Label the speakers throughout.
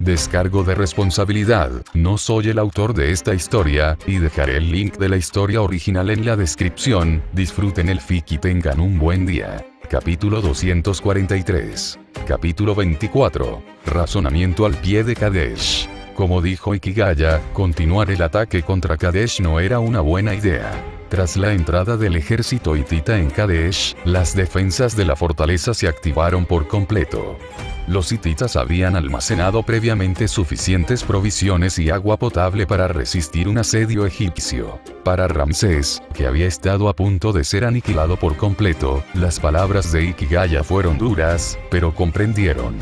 Speaker 1: Descargo de responsabilidad, no soy el autor de esta historia, y dejaré el link de la historia original en la descripción. Disfruten el fic y tengan un buen día. Capítulo 243. Capítulo 24. Razonamiento al pie de Kadesh. Como dijo Ikigaya, continuar el ataque contra Kadesh no era una buena idea. Tras la entrada del ejército hitita en Kadesh, las defensas de la fortaleza se activaron por completo. Los hititas habían almacenado previamente suficientes provisiones y agua potable para resistir un asedio egipcio. Para Ramsés, que había estado a punto de ser aniquilado por completo, las palabras de Ikigaya fueron duras, pero comprendieron.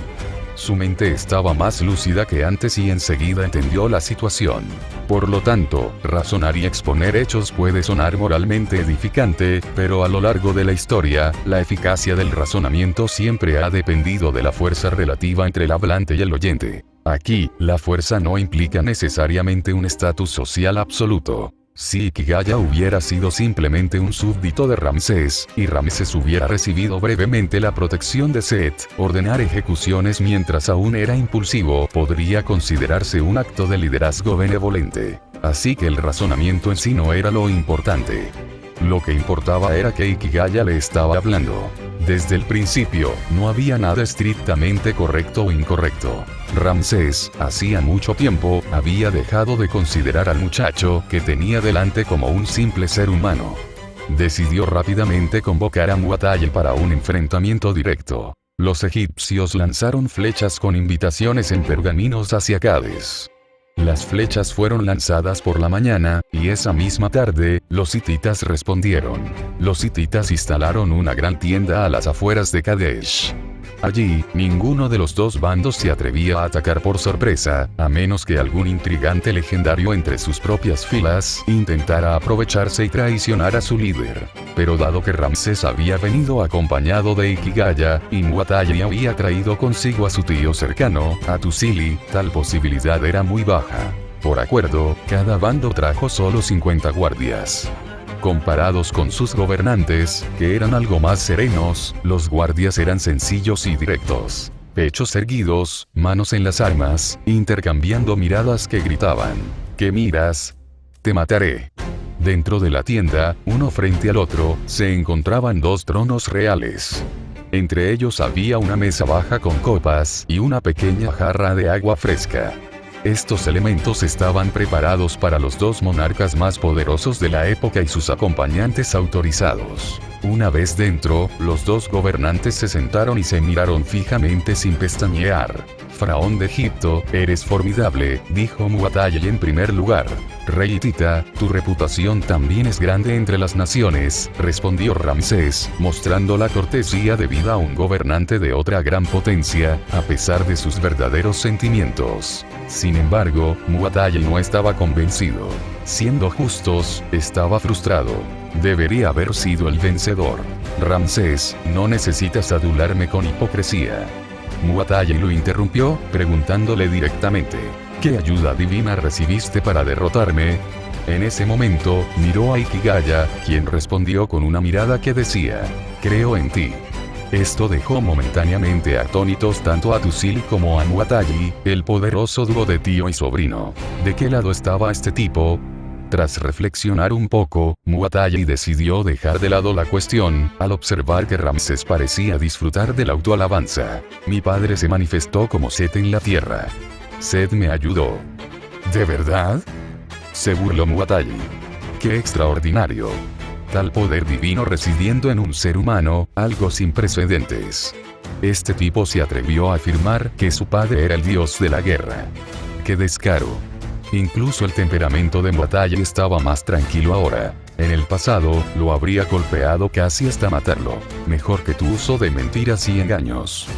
Speaker 1: Su mente estaba más lúcida que antes y enseguida entendió la situación. Por lo tanto, razonar y exponer hechos puede sonar moralmente edificante, pero a lo largo de la historia, la eficacia del razonamiento siempre ha dependido de la fuerza relativa entre el hablante y el oyente. Aquí, la fuerza no implica necesariamente un estatus social absoluto. Si Ikigaya hubiera sido simplemente un súbdito de Ramsés, y Ramsés hubiera recibido brevemente la protección de Set, ordenar ejecuciones mientras aún era impulsivo podría considerarse un acto de liderazgo benevolente. Así que el razonamiento en sí no era lo importante. Lo que importaba era que Ikigaya le estaba hablando. Desde el principio, no había nada estrictamente correcto o incorrecto. Ramsés, hacía mucho tiempo, había dejado de considerar al muchacho que tenía delante como un simple ser humano. Decidió rápidamente convocar a Mu'tayyil para un enfrentamiento directo. Los egipcios lanzaron flechas con invitaciones en pergaminos hacia Kadesh. Las flechas fueron lanzadas por la mañana, y esa misma tarde, los hititas respondieron. Los hititas instalaron una gran tienda a las afueras de Kadesh. Allí, ninguno de los dos bandos se atrevía a atacar por sorpresa, a menos que algún intrigante legendario entre sus propias filas intentara aprovecharse y traicionar a su líder. Pero dado que Ramsés había venido acompañado de Ikigaya, y Mu'tayyil había traído consigo a su tío cercano, a Tusili, tal posibilidad era muy baja. Por acuerdo, cada bando trajo solo 50 guardias. Comparados con sus gobernantes, que eran algo más serenos, los guardias eran sencillos y directos. Pechos erguidos, manos en las armas, intercambiando miradas que gritaban: ¿qué miras? Te mataré. Dentro de la tienda, uno frente al otro, se encontraban dos tronos reales. Entre ellos había una mesa baja con copas y una pequeña jarra de agua fresca. Estos elementos estaban preparados para los dos monarcas más poderosos de la época y sus acompañantes autorizados. Una vez dentro, los dos gobernantes se sentaron y se miraron fijamente sin pestañear. Faraón de Egipto, eres formidable, dijo Mu'tayyil en primer lugar. Rey hitita, tu reputación también es grande entre las naciones, respondió Ramsés, mostrando la cortesía debida a un gobernante de otra gran potencia, a pesar de sus verdaderos sentimientos. Sin embargo, Mu'tayyil no estaba convencido. Siendo justos, estaba frustrado. Debería haber sido el vencedor. Ramsés, no necesitas adularme con hipocresía. Mu'tayyil lo interrumpió, preguntándole directamente: ¿qué ayuda divina recibiste para derrotarme? En ese momento, miró a Ikigaya, quien respondió con una mirada que decía: creo en ti. Esto dejó momentáneamente atónitos tanto a Tusili como a Mu'tayyil, el poderoso dúo de tío y sobrino. ¿De qué lado estaba este tipo? Tras reflexionar un poco, Mu'tayyil decidió dejar de lado la cuestión, al observar que Ramsés parecía disfrutar de la autoalabanza. Mi padre se manifestó como Set en la tierra. Set me ayudó. ¿De verdad? Se burló Mu'tayyil. ¡Qué extraordinario! Tal poder divino residiendo en un ser humano, algo sin precedentes. Este tipo se atrevió a afirmar que su padre era el dios de la guerra. ¡Qué descaro! Incluso el temperamento de Mu'tayyil estaba más tranquilo ahora. En el pasado, lo habría golpeado casi hasta matarlo. Mejor que tu uso de mentiras y engaños.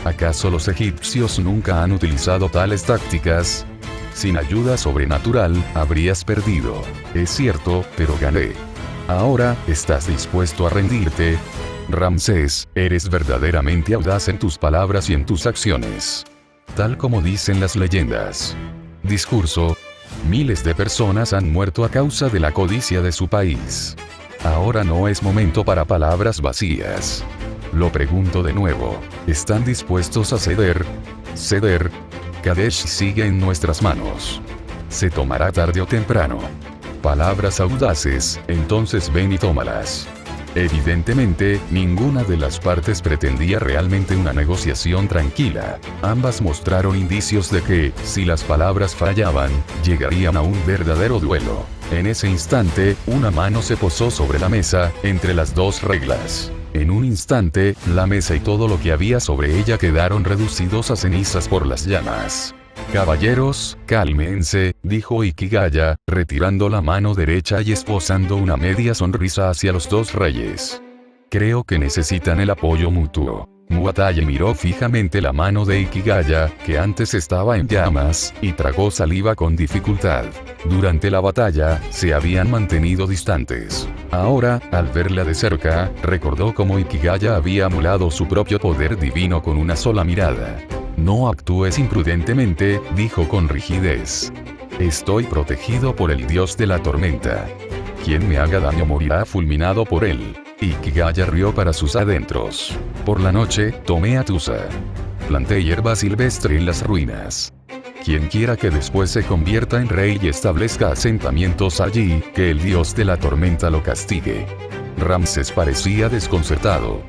Speaker 1: ¿Acaso los egipcios nunca han utilizado tales tácticas? Sin ayuda sobrenatural, habrías perdido. Es cierto, pero gané. Ahora, ¿estás dispuesto a rendirte? Ramsés, eres verdaderamente audaz en tus palabras y en tus acciones. Tal como dicen las leyendas. Discurso: miles de personas han muerto a causa de la codicia de su país. Ahora no es momento para palabras vacías. Lo pregunto de nuevo, ¿están dispuestos a ceder? ¿Ceder? Kadesh sigue en nuestras manos. Se tomará tarde o temprano. Palabras audaces, entonces ven y tómalas. Evidentemente, ninguna de las partes pretendía realmente una negociación tranquila. Ambas mostraron indicios de que, si las palabras fallaban, llegarían a un verdadero duelo. En ese instante, una mano se posó sobre la mesa, entre las dos reglas. En un instante, la mesa y todo lo que había sobre ella quedaron reducidos a cenizas por las llamas. «Caballeros, cálmense», dijo Ikigaya, retirando la mano derecha y esbozando una media sonrisa hacia los dos reyes. «Creo que necesitan el apoyo mutuo». Muwatai miró fijamente la mano de Ikigaya, que antes estaba en llamas, y tragó saliva con dificultad. Durante la batalla, se habían mantenido distantes. Ahora, al verla de cerca, recordó cómo Ikigaya había anulado su propio poder divino con una sola mirada. «No actúes imprudentemente», dijo con rigidez. «Estoy protegido por el dios de la tormenta. Quien me haga daño morirá fulminado por él». Ikigaya rió para sus adentros. «Por la noche, tomé atusa. Planté hierba silvestre en las ruinas. Quien quiera que después se convierta en rey y establezca asentamientos allí, que el dios de la tormenta lo castigue». Ramsés parecía desconcertado.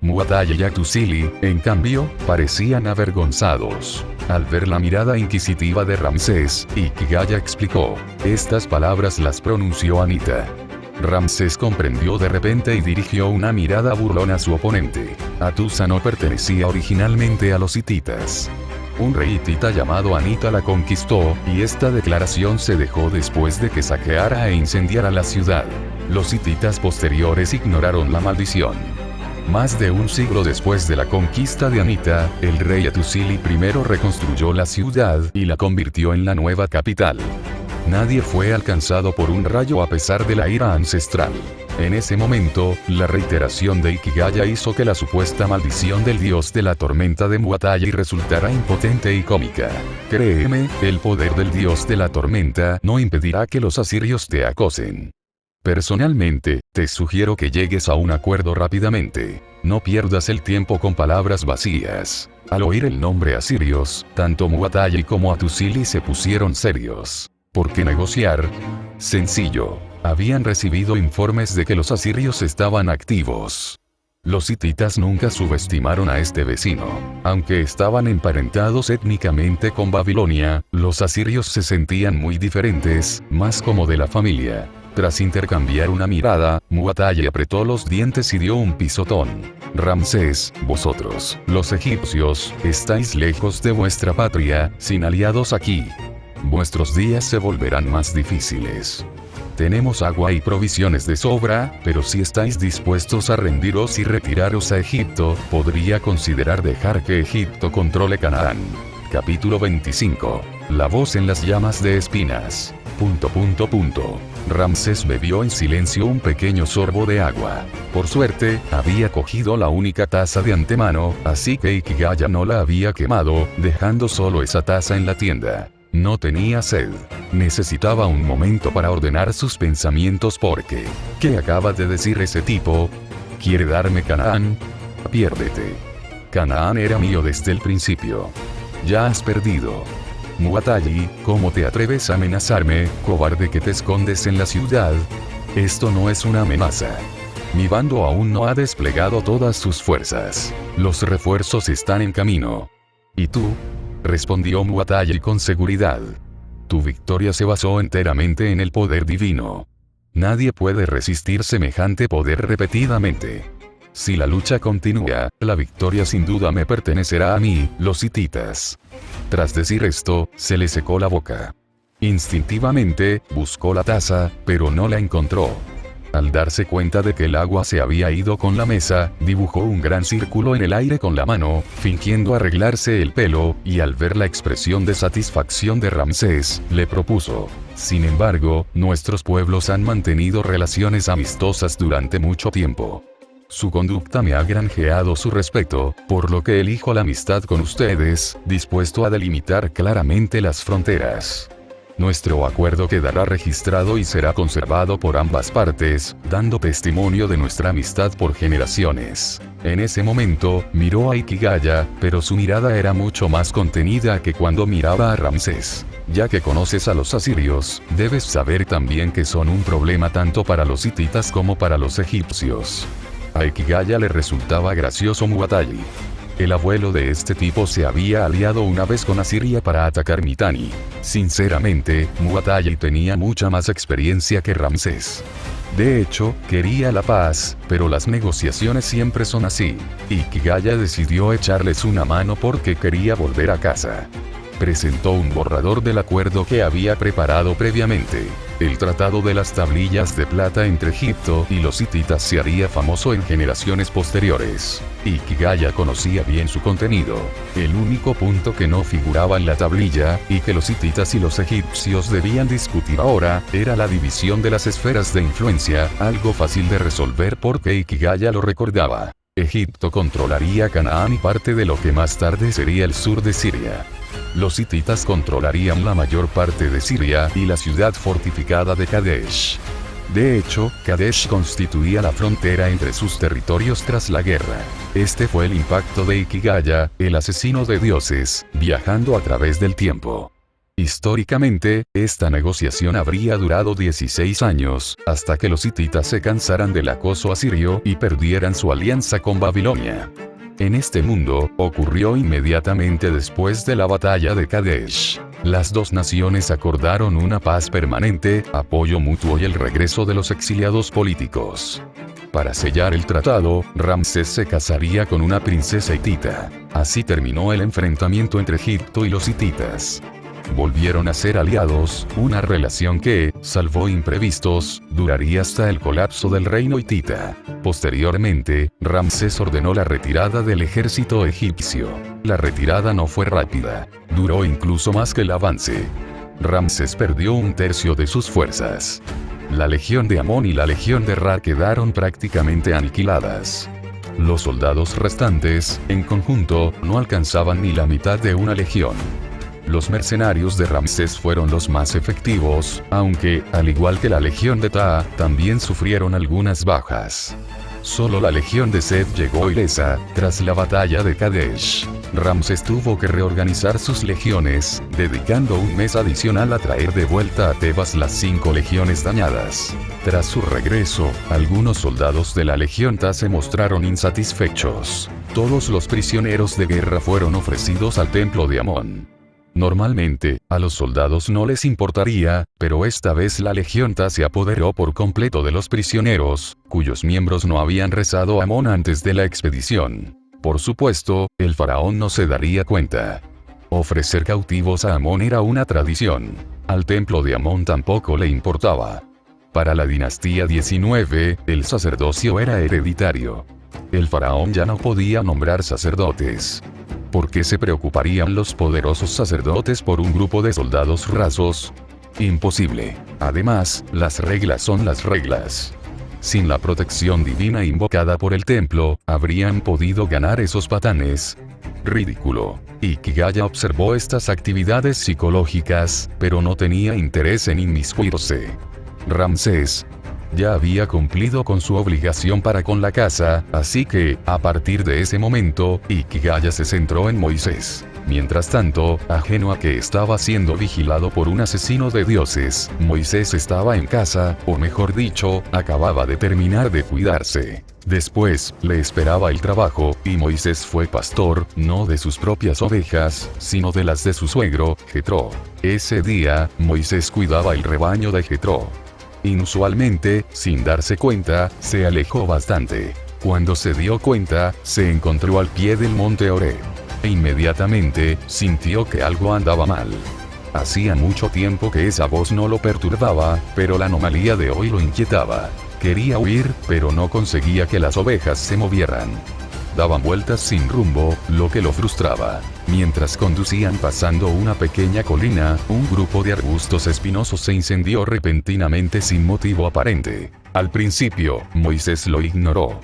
Speaker 1: Muwatai y Atusili, en cambio, parecían avergonzados. Al ver la mirada inquisitiva de Ramsés, Ikigaya explicó. Estas palabras las pronunció Anita. Ramsés comprendió de repente y dirigió una mirada burlona a su oponente. Atusa no pertenecía originalmente a los hititas. Un rey hitita llamado Anita la conquistó, y esta declaración se dejó después de que saqueara e incendiara la ciudad. Los hititas posteriores ignoraron la maldición. Más de un siglo después de la conquista de Anita, el rey Atusili I reconstruyó la ciudad y la convirtió en la nueva capital. Nadie fue alcanzado por un rayo a pesar de la ira ancestral. En ese momento, la reiteración de Ikigaya hizo que la supuesta maldición del dios de la tormenta de Muwatai resultara impotente y cómica. Créeme, el poder del dios de la tormenta no impedirá que los asirios te acosen. Personalmente, te sugiero que llegues a un acuerdo rápidamente. No pierdas el tiempo con palabras vacías. Al oír el nombre asirios, tanto Muwatai como Atusili se pusieron serios. ¿Por qué negociar? Sencillo. Habían recibido informes de que los asirios estaban activos. Los hititas nunca subestimaron a este vecino. Aunque estaban emparentados étnicamente con Babilonia, los asirios se sentían muy diferentes, más como de la familia. Tras intercambiar una mirada, Muwatai apretó los dientes y dio un pisotón. Ramsés, vosotros, los egipcios, estáis lejos de vuestra patria, sin aliados aquí. Vuestros días se volverán más difíciles. Tenemos agua y provisiones de sobra, pero si estáis dispuestos a rendiros y retiraros a Egipto, podría considerar dejar que Egipto controle Canaán. Capítulo 25. La voz en las llamas de espinas. Ramsés bebió en silencio un pequeño sorbo de agua. Por suerte, había cogido la única taza de antemano, así que Ikigaya no la había quemado, dejando solo esa taza en la tienda. No tenía sed. Necesitaba un momento para ordenar sus pensamientos porque... ¿Qué acaba de decir ese tipo? ¿Quiere darme Canaán? Piérdete. Canaán era mío desde el principio. Ya has perdido. Muwatai, ¿cómo te atreves a amenazarme, cobarde que te escondes en la ciudad? Esto no es una amenaza. Mi bando aún no ha desplegado todas sus fuerzas. Los refuerzos están en camino. ¿Y tú? Respondió Muwatai con seguridad. Tu victoria se basó enteramente en el poder divino. Nadie puede resistir semejante poder repetidamente. Si la lucha continúa, la victoria sin duda me pertenecerá a mí, los hititas. Tras decir esto, se le secó la boca. Instintivamente, buscó la taza, pero no la encontró. Al darse cuenta de que el agua se había ido con la mesa, dibujó un gran círculo en el aire con la mano, fingiendo arreglarse el pelo, y al ver la expresión de satisfacción de Ramsés, le propuso: sin embargo, nuestros pueblos han mantenido relaciones amistosas durante mucho tiempo. Su conducta me ha granjeado su respeto, por lo que elijo la amistad con ustedes, dispuesto a delimitar claramente las fronteras. Nuestro acuerdo quedará registrado y será conservado por ambas partes, dando testimonio de nuestra amistad por generaciones. En ese momento, miró a Ikigaya, pero su mirada era mucho más contenida que cuando miraba a Ramsés. Ya que conoces a los asirios, debes saber también que son un problema tanto para los hititas como para los egipcios. A Ikigaya le resultaba gracioso Muwatalli. El abuelo de este tipo se había aliado una vez con Asiria para atacar Mitanni. Sinceramente, Muwatalli tenía mucha más experiencia que Ramsés. De hecho, quería la paz, pero las negociaciones siempre son así. Ikigaya decidió echarles una mano porque quería volver a casa. Presentó un borrador del acuerdo que había preparado previamente. El tratado de las tablillas de plata entre Egipto y los hititas se haría famoso en generaciones posteriores. Ikigaya conocía bien su contenido. El único punto que no figuraba en la tablilla, y que los hititas y los egipcios debían discutir ahora, era la división de las esferas de influencia, algo fácil de resolver porque Ikigaya lo recordaba. Egipto controlaría Canaán y parte de lo que más tarde sería el sur de Siria. Los hititas controlarían la mayor parte de Siria y la ciudad fortificada de Kadesh. De hecho, Kadesh constituía la frontera entre sus territorios tras la guerra. Este fue el impacto de Ikigaya, el asesino de dioses, viajando a través del tiempo. Históricamente, esta negociación habría durado 16 años, hasta que los hititas se cansaran del acoso asirio y perdieran su alianza con Babilonia. En este mundo, ocurrió inmediatamente después de la batalla de Kadesh. Las dos naciones acordaron una paz permanente, apoyo mutuo y el regreso de los exiliados políticos. Para sellar el tratado, Ramsés se casaría con una princesa hitita. Así terminó el enfrentamiento entre Egipto y los hititas. Volvieron a ser aliados, una relación que, salvo imprevistos, duraría hasta el colapso del reino hitita. Posteriormente, Ramsés ordenó la retirada del ejército egipcio. La retirada no fue rápida. Duró incluso más que el avance. Ramsés perdió un tercio de sus fuerzas. La legión de Amón y la legión de Ra quedaron prácticamente aniquiladas. Los soldados restantes, en conjunto, no alcanzaban ni la mitad de una legión. Los mercenarios de Ramsés fueron los más efectivos, aunque, al igual que la legión de Ta, también sufrieron algunas bajas. Solo la legión de Seth llegó ilesa, tras la batalla de Kadesh. Ramsés tuvo que reorganizar sus legiones, dedicando un mes adicional a traer de vuelta a Tebas las 5 legiones dañadas. Tras su regreso, algunos soldados de la legión Ta se mostraron insatisfechos. Todos los prisioneros de guerra fueron ofrecidos al templo de Amón. Normalmente, a los soldados no les importaría, pero esta vez la legión Ta se apoderó por completo de los prisioneros, cuyos miembros no habían rezado a Amón antes de la expedición. Por supuesto, el faraón no se daría cuenta. Ofrecer cautivos a Amón era una tradición. Al templo de Amón tampoco le importaba. Para la dinastía 19, el sacerdocio era hereditario. El faraón ya no podía nombrar sacerdotes. ¿Por qué se preocuparían los poderosos sacerdotes por un grupo de soldados rasos? Imposible. Además, las reglas son las reglas. Sin la protección divina invocada por el templo, ¿habrían podido ganar esos patanes? Ridículo. Ikigaya observó estas actividades psicológicas, pero no tenía interés en inmiscuirse. Ramsés ya había cumplido con su obligación para con la casa, así que, a partir de ese momento, Ikigaya se centró en Moisés. Mientras tanto, ajeno a que estaba siendo vigilado por un asesino de dioses, Moisés estaba en casa, o mejor dicho, acababa de terminar de cuidarse. Después, le esperaba el trabajo, y Moisés fue pastor, no de sus propias ovejas, sino de las de su suegro, Jetro. Ese día, Moisés cuidaba el rebaño de Jetro. Inusualmente, sin darse cuenta, se alejó bastante. Cuando se dio cuenta, se encontró al pie del monte Oreb. E inmediatamente, sintió que algo andaba mal. Hacía mucho tiempo que esa voz no lo perturbaba, pero la anomalía de hoy lo inquietaba. Quería huir, pero no conseguía que las ovejas se movieran. Daban vueltas sin rumbo, lo que lo frustraba. Mientras conducían pasando una pequeña colina, un grupo de arbustos espinosos se incendió repentinamente sin motivo aparente. Al principio, Moisés lo ignoró.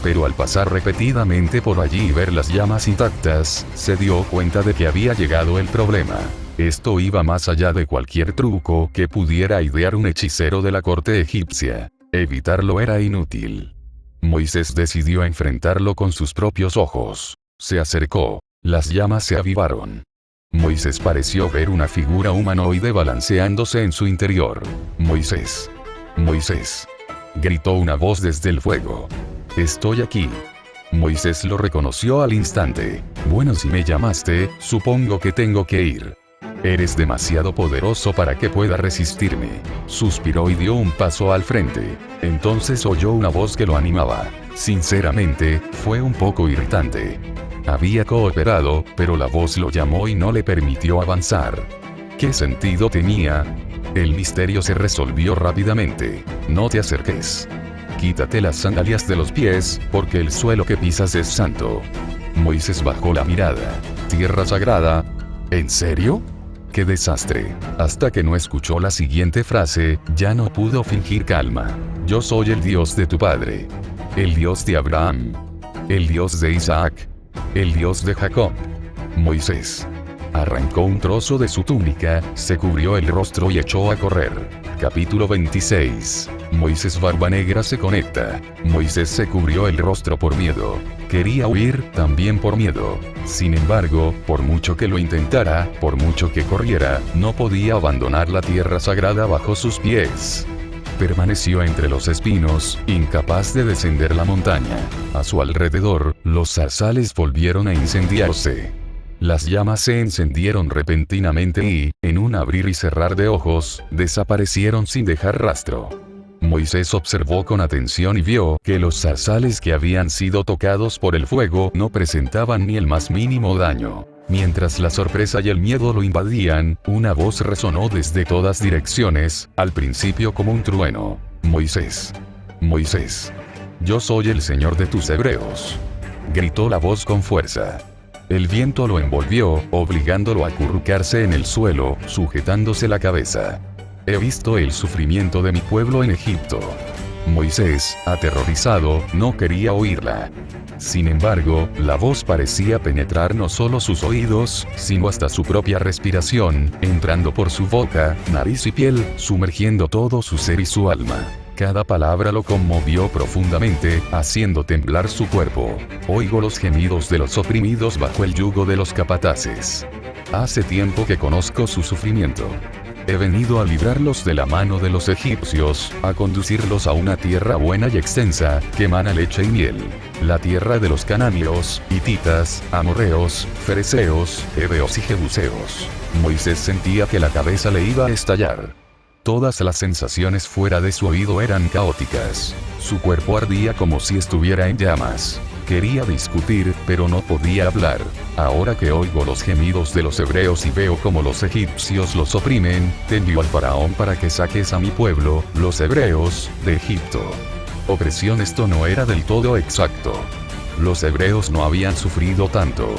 Speaker 1: Pero al pasar repetidamente por allí y ver las llamas intactas, se dio cuenta de que había llegado el problema. Esto iba más allá de cualquier truco que pudiera idear un hechicero de la corte egipcia. Evitarlo era inútil. Moisés decidió enfrentarlo con sus propios ojos. Se acercó. Las llamas se avivaron. Moisés pareció ver una figura humanoide balanceándose en su interior. Moisés. Moisés. Gritó una voz desde el fuego. Estoy aquí. Moisés lo reconoció al instante. Bueno, si me llamaste, supongo que tengo que ir. Eres demasiado poderoso para que pueda resistirme. Suspiró y dio un paso al frente. Entonces oyó una voz que lo animaba. Sinceramente, fue un poco irritante. Había cooperado, pero la voz lo llamó y no le permitió avanzar. ¿Qué sentido tenía? El misterio se resolvió rápidamente. No te acerques. Quítate las sandalias de los pies, porque el suelo que pisas es santo. Moisés bajó la mirada. ¿Tierra sagrada? ¿En serio? ¡Qué desastre! Hasta que no escuchó la siguiente frase, ya no pudo fingir calma. Yo soy el Dios de tu padre. El Dios de Abraham. El Dios de Isaac. El Dios de Jacob. Moisés arrancó un trozo de su túnica, se cubrió el rostro y echó a correr. Capítulo 26. Moisés Barba Negra se conecta. Moisés se cubrió el rostro por miedo. Quería huir, también por miedo. Sin embargo, por mucho que lo intentara, por mucho que corriera, no podía abandonar la tierra sagrada bajo sus pies. Permaneció entre los espinos, incapaz de descender la montaña. A su alrededor, los zarzales volvieron a incendiarse. Las llamas se encendieron repentinamente y, en un abrir y cerrar de ojos, desaparecieron sin dejar rastro. Moisés observó con atención y vio que los zarzales que habían sido tocados por el fuego no presentaban ni el más mínimo daño. Mientras la sorpresa y el miedo lo invadían, una voz resonó desde todas direcciones, al principio como un trueno. Moisés. Moisés. Yo soy el Señor de tus hebreos. Gritó la voz con fuerza. El viento lo envolvió, obligándolo a acurrucarse en el suelo, sujetándose la cabeza. He visto el sufrimiento de mi pueblo en Egipto. Moisés, aterrorizado, no quería oírla. Sin embargo, la voz parecía penetrar no solo sus oídos, sino hasta su propia respiración, entrando por su boca, nariz y piel, sumergiendo todo su ser y su alma. Cada palabra lo conmovió profundamente, haciendo temblar su cuerpo. Oigo los gemidos de los oprimidos bajo el yugo de los capataces. Hace tiempo que conozco su sufrimiento. He venido a librarlos de la mano de los egipcios, a conducirlos a una tierra buena y extensa, que emana leche y miel. La tierra de los cananeos, hititas, amorreos, fereceos, heveos y jebuseos. Moisés sentía que la cabeza le iba a estallar. Todas las sensaciones fuera de su oído eran caóticas. Su cuerpo ardía como si estuviera en llamas. Quería discutir, pero no podía hablar. Ahora que oigo los gemidos de los hebreos y veo cómo los egipcios los oprimen, te envío al faraón para que saques a mi pueblo, los hebreos, de Egipto. Opresión. Esto no era del todo exacto. Los hebreos no habían sufrido tanto.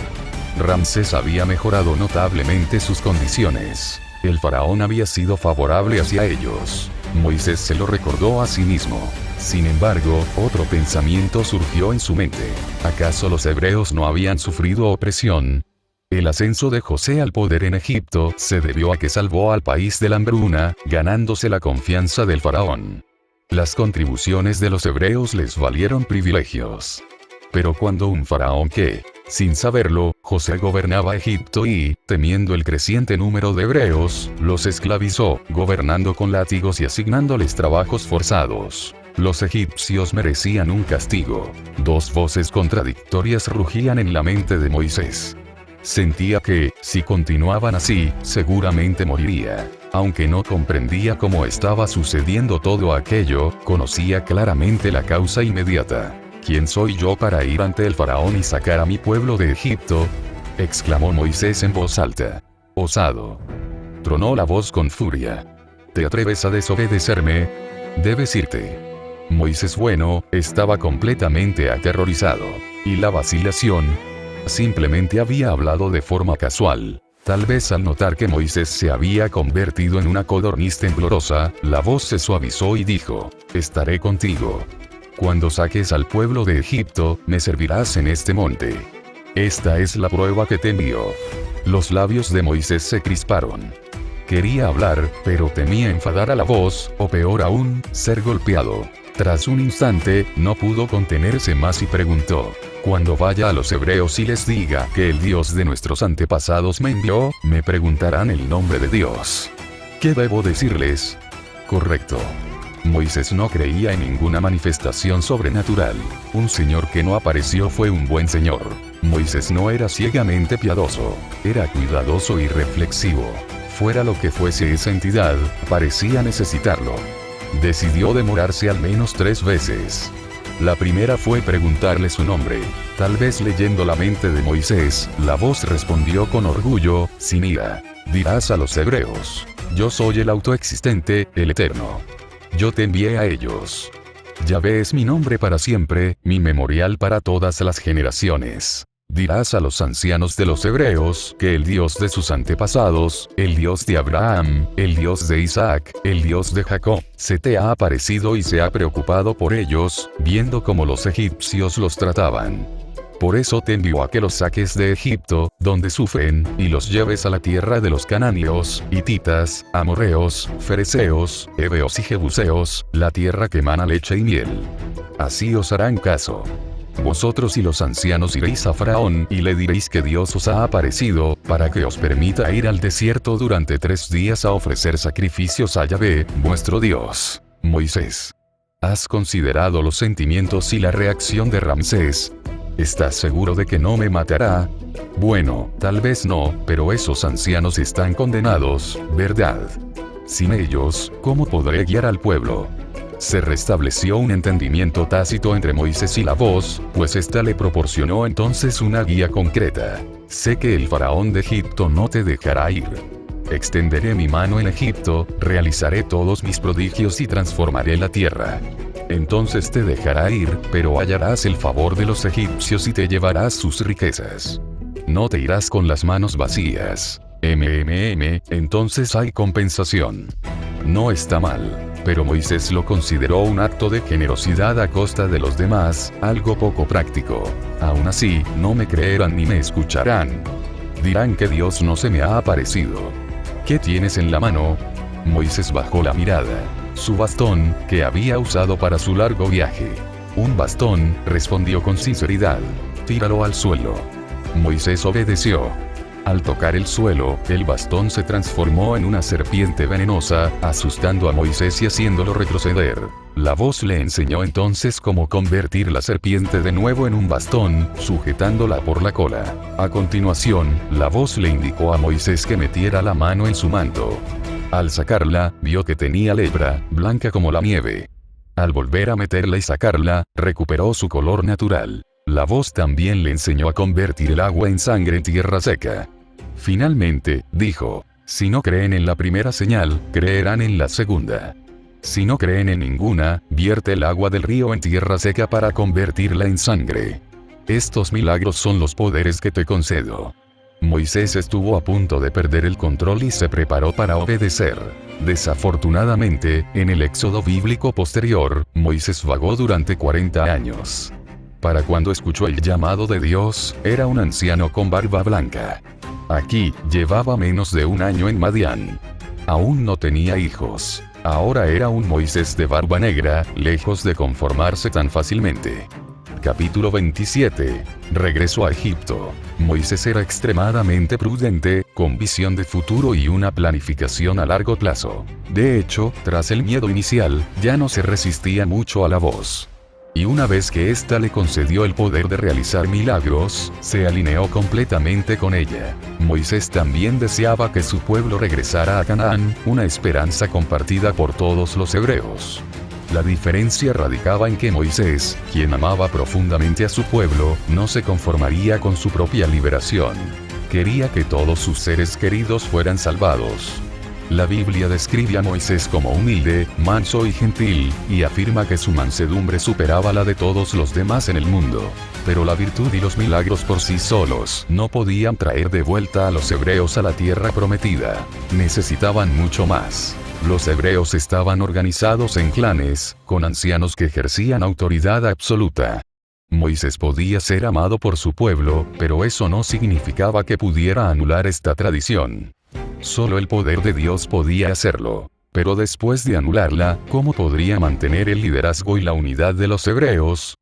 Speaker 1: Ramsés había mejorado notablemente sus condiciones. El faraón había sido favorable hacia ellos. Moisés se lo recordó a sí mismo. Sin embargo, otro pensamiento surgió en su mente. ¿Acaso los hebreos no habían sufrido opresión? El ascenso de José al poder en Egipto se debió a que salvó al país de la hambruna, ganándose la confianza del faraón. Las contribuciones de los hebreos les valieron privilegios. Pero cuando un faraón que, sin saberlo, José gobernaba Egipto y, temiendo el creciente número de hebreos, los esclavizó, gobernando con látigos y asignándoles trabajos forzados. Los egipcios merecían un castigo. Dos voces contradictorias rugían en la mente de Moisés. Sentía que, si continuaban así, seguramente moriría. Aunque no comprendía cómo estaba sucediendo todo aquello, conocía claramente la causa inmediata. ¿Quién soy yo para ir ante el faraón y sacar a mi pueblo de Egipto?, exclamó Moisés en voz alta. Osado. Tronó la voz con furia. ¿Te atreves a desobedecerme? Debes irte. Moisés estaba completamente aterrorizado. ¿Y la vacilación? Simplemente había hablado de forma casual. Tal vez al notar que Moisés se había convertido en una codorniz temblorosa, la voz se suavizó y dijo: estaré contigo. Cuando saques al pueblo de Egipto, me servirás en este monte. Esta es la prueba que te envío. Los labios de Moisés se crisparon. Quería hablar, pero temía enfadar a la voz, o peor aún, ser golpeado. Tras un instante, no pudo contenerse más y preguntó: cuando vaya a los hebreos y les diga que el Dios de nuestros antepasados me envió, me preguntarán el nombre de Dios. ¿Qué debo decirles? Correcto. Moisés no creía en ninguna manifestación sobrenatural. Un señor que no apareció fue un buen señor. Moisés no era ciegamente piadoso. Era cuidadoso y reflexivo. Fuera lo que fuese esa entidad, parecía necesitarlo. Decidió demorarse al menos 3 veces. La primera fue preguntarle su nombre. Tal vez leyendo la mente de Moisés, la voz respondió con orgullo, sin ira: dirás a los hebreos: yo soy el autoexistente, el eterno. Yo te envié a ellos. Yahvé es mi nombre para siempre, mi memorial para todas las generaciones. Dirás a los ancianos de los hebreos que el Dios de sus antepasados, el Dios de Abraham, el Dios de Isaac, el Dios de Jacob, se te ha aparecido y se ha preocupado por ellos, viendo cómo los egipcios los trataban. Por eso te envió a que los saques de Egipto, donde sufren, y los lleves a la tierra de los cananeos, hititas, amorreos, fereceos, heveos y jebuseos, la tierra que mana leche y miel. Así os harán caso. Vosotros y los ancianos iréis a Faraón y le diréis que Dios os ha aparecido, para que os permita ir al desierto durante 3 días a ofrecer sacrificios a Yahvé, vuestro Dios. Moisés. ¿Has considerado los sentimientos y la reacción de Ramsés? ¿Estás seguro de que no me matará? Bueno, tal vez no, pero esos ancianos están condenados, ¿verdad? Sin ellos, ¿cómo podré guiar al pueblo? Se restableció un entendimiento tácito entre Moisés y la voz, pues ésta le proporcionó entonces una guía concreta. Sé que el faraón de Egipto no te dejará ir. Extenderé mi mano en Egipto, realizaré todos mis prodigios y transformaré la tierra. Entonces te dejará ir, pero hallarás el favor de los egipcios y te llevarás sus riquezas. No te irás con las manos vacías. Entonces hay compensación. No está mal. Pero Moisés lo consideró un acto de generosidad a costa de los demás, algo poco práctico. Aún así, no me creerán ni me escucharán. Dirán que Dios no se me ha aparecido. ¿Qué tienes en la mano? Moisés bajó la mirada. Su bastón, que había usado para su largo viaje. Un bastón, respondió con sinceridad. Tíralo al suelo. Moisés obedeció. Al tocar el suelo, el bastón se transformó en una serpiente venenosa, asustando a Moisés y haciéndolo retroceder. La voz le enseñó entonces cómo convertir la serpiente de nuevo en un bastón, sujetándola por la cola. A continuación, la voz le indicó a Moisés que metiera la mano en su manto. Al sacarla, vio que tenía lepra, blanca como la nieve. Al volver a meterla y sacarla, recuperó su color natural. La voz también le enseñó a convertir el agua en sangre en tierra seca. Finalmente, dijo: si no creen en la primera señal, creerán en la segunda. Si no creen en ninguna, vierte el agua del río en tierra seca para convertirla en sangre. Estos milagros son los poderes que te concedo. Moisés estuvo a punto de perder el control y se preparó para obedecer. Desafortunadamente, en el éxodo bíblico posterior, Moisés vagó durante 40 años. Para cuando escuchó el llamado de Dios, era un anciano con barba blanca. Aquí, llevaba menos de 1 año en Madián. Aún no tenía hijos. Ahora era un Moisés de barba negra, lejos de conformarse tan fácilmente. Capítulo 27. Regreso a Egipto. Moisés era extremadamente prudente, con visión de futuro y una planificación a largo plazo. De hecho, tras el miedo inicial, ya no se resistía mucho a la voz. Y una vez que ésta le concedió el poder de realizar milagros, se alineó completamente con ella. Moisés también deseaba que su pueblo regresara a Canaán, una esperanza compartida por todos los hebreos. La diferencia radicaba en que Moisés, quien amaba profundamente a su pueblo, no se conformaría con su propia liberación. Quería que todos sus seres queridos fueran salvados. La Biblia describe a Moisés como humilde, manso y gentil, y afirma que su mansedumbre superaba la de todos los demás en el mundo. Pero la virtud y los milagros por sí solos no podían traer de vuelta a los hebreos a la tierra prometida. Necesitaban mucho más. Los hebreos estaban organizados en clanes, con ancianos que ejercían autoridad absoluta. Moisés podía ser amado por su pueblo, pero eso no significaba que pudiera anular esta tradición. Solo el poder de Dios podía hacerlo. Pero después de anularla, ¿cómo podría mantener el liderazgo y la unidad de los hebreos?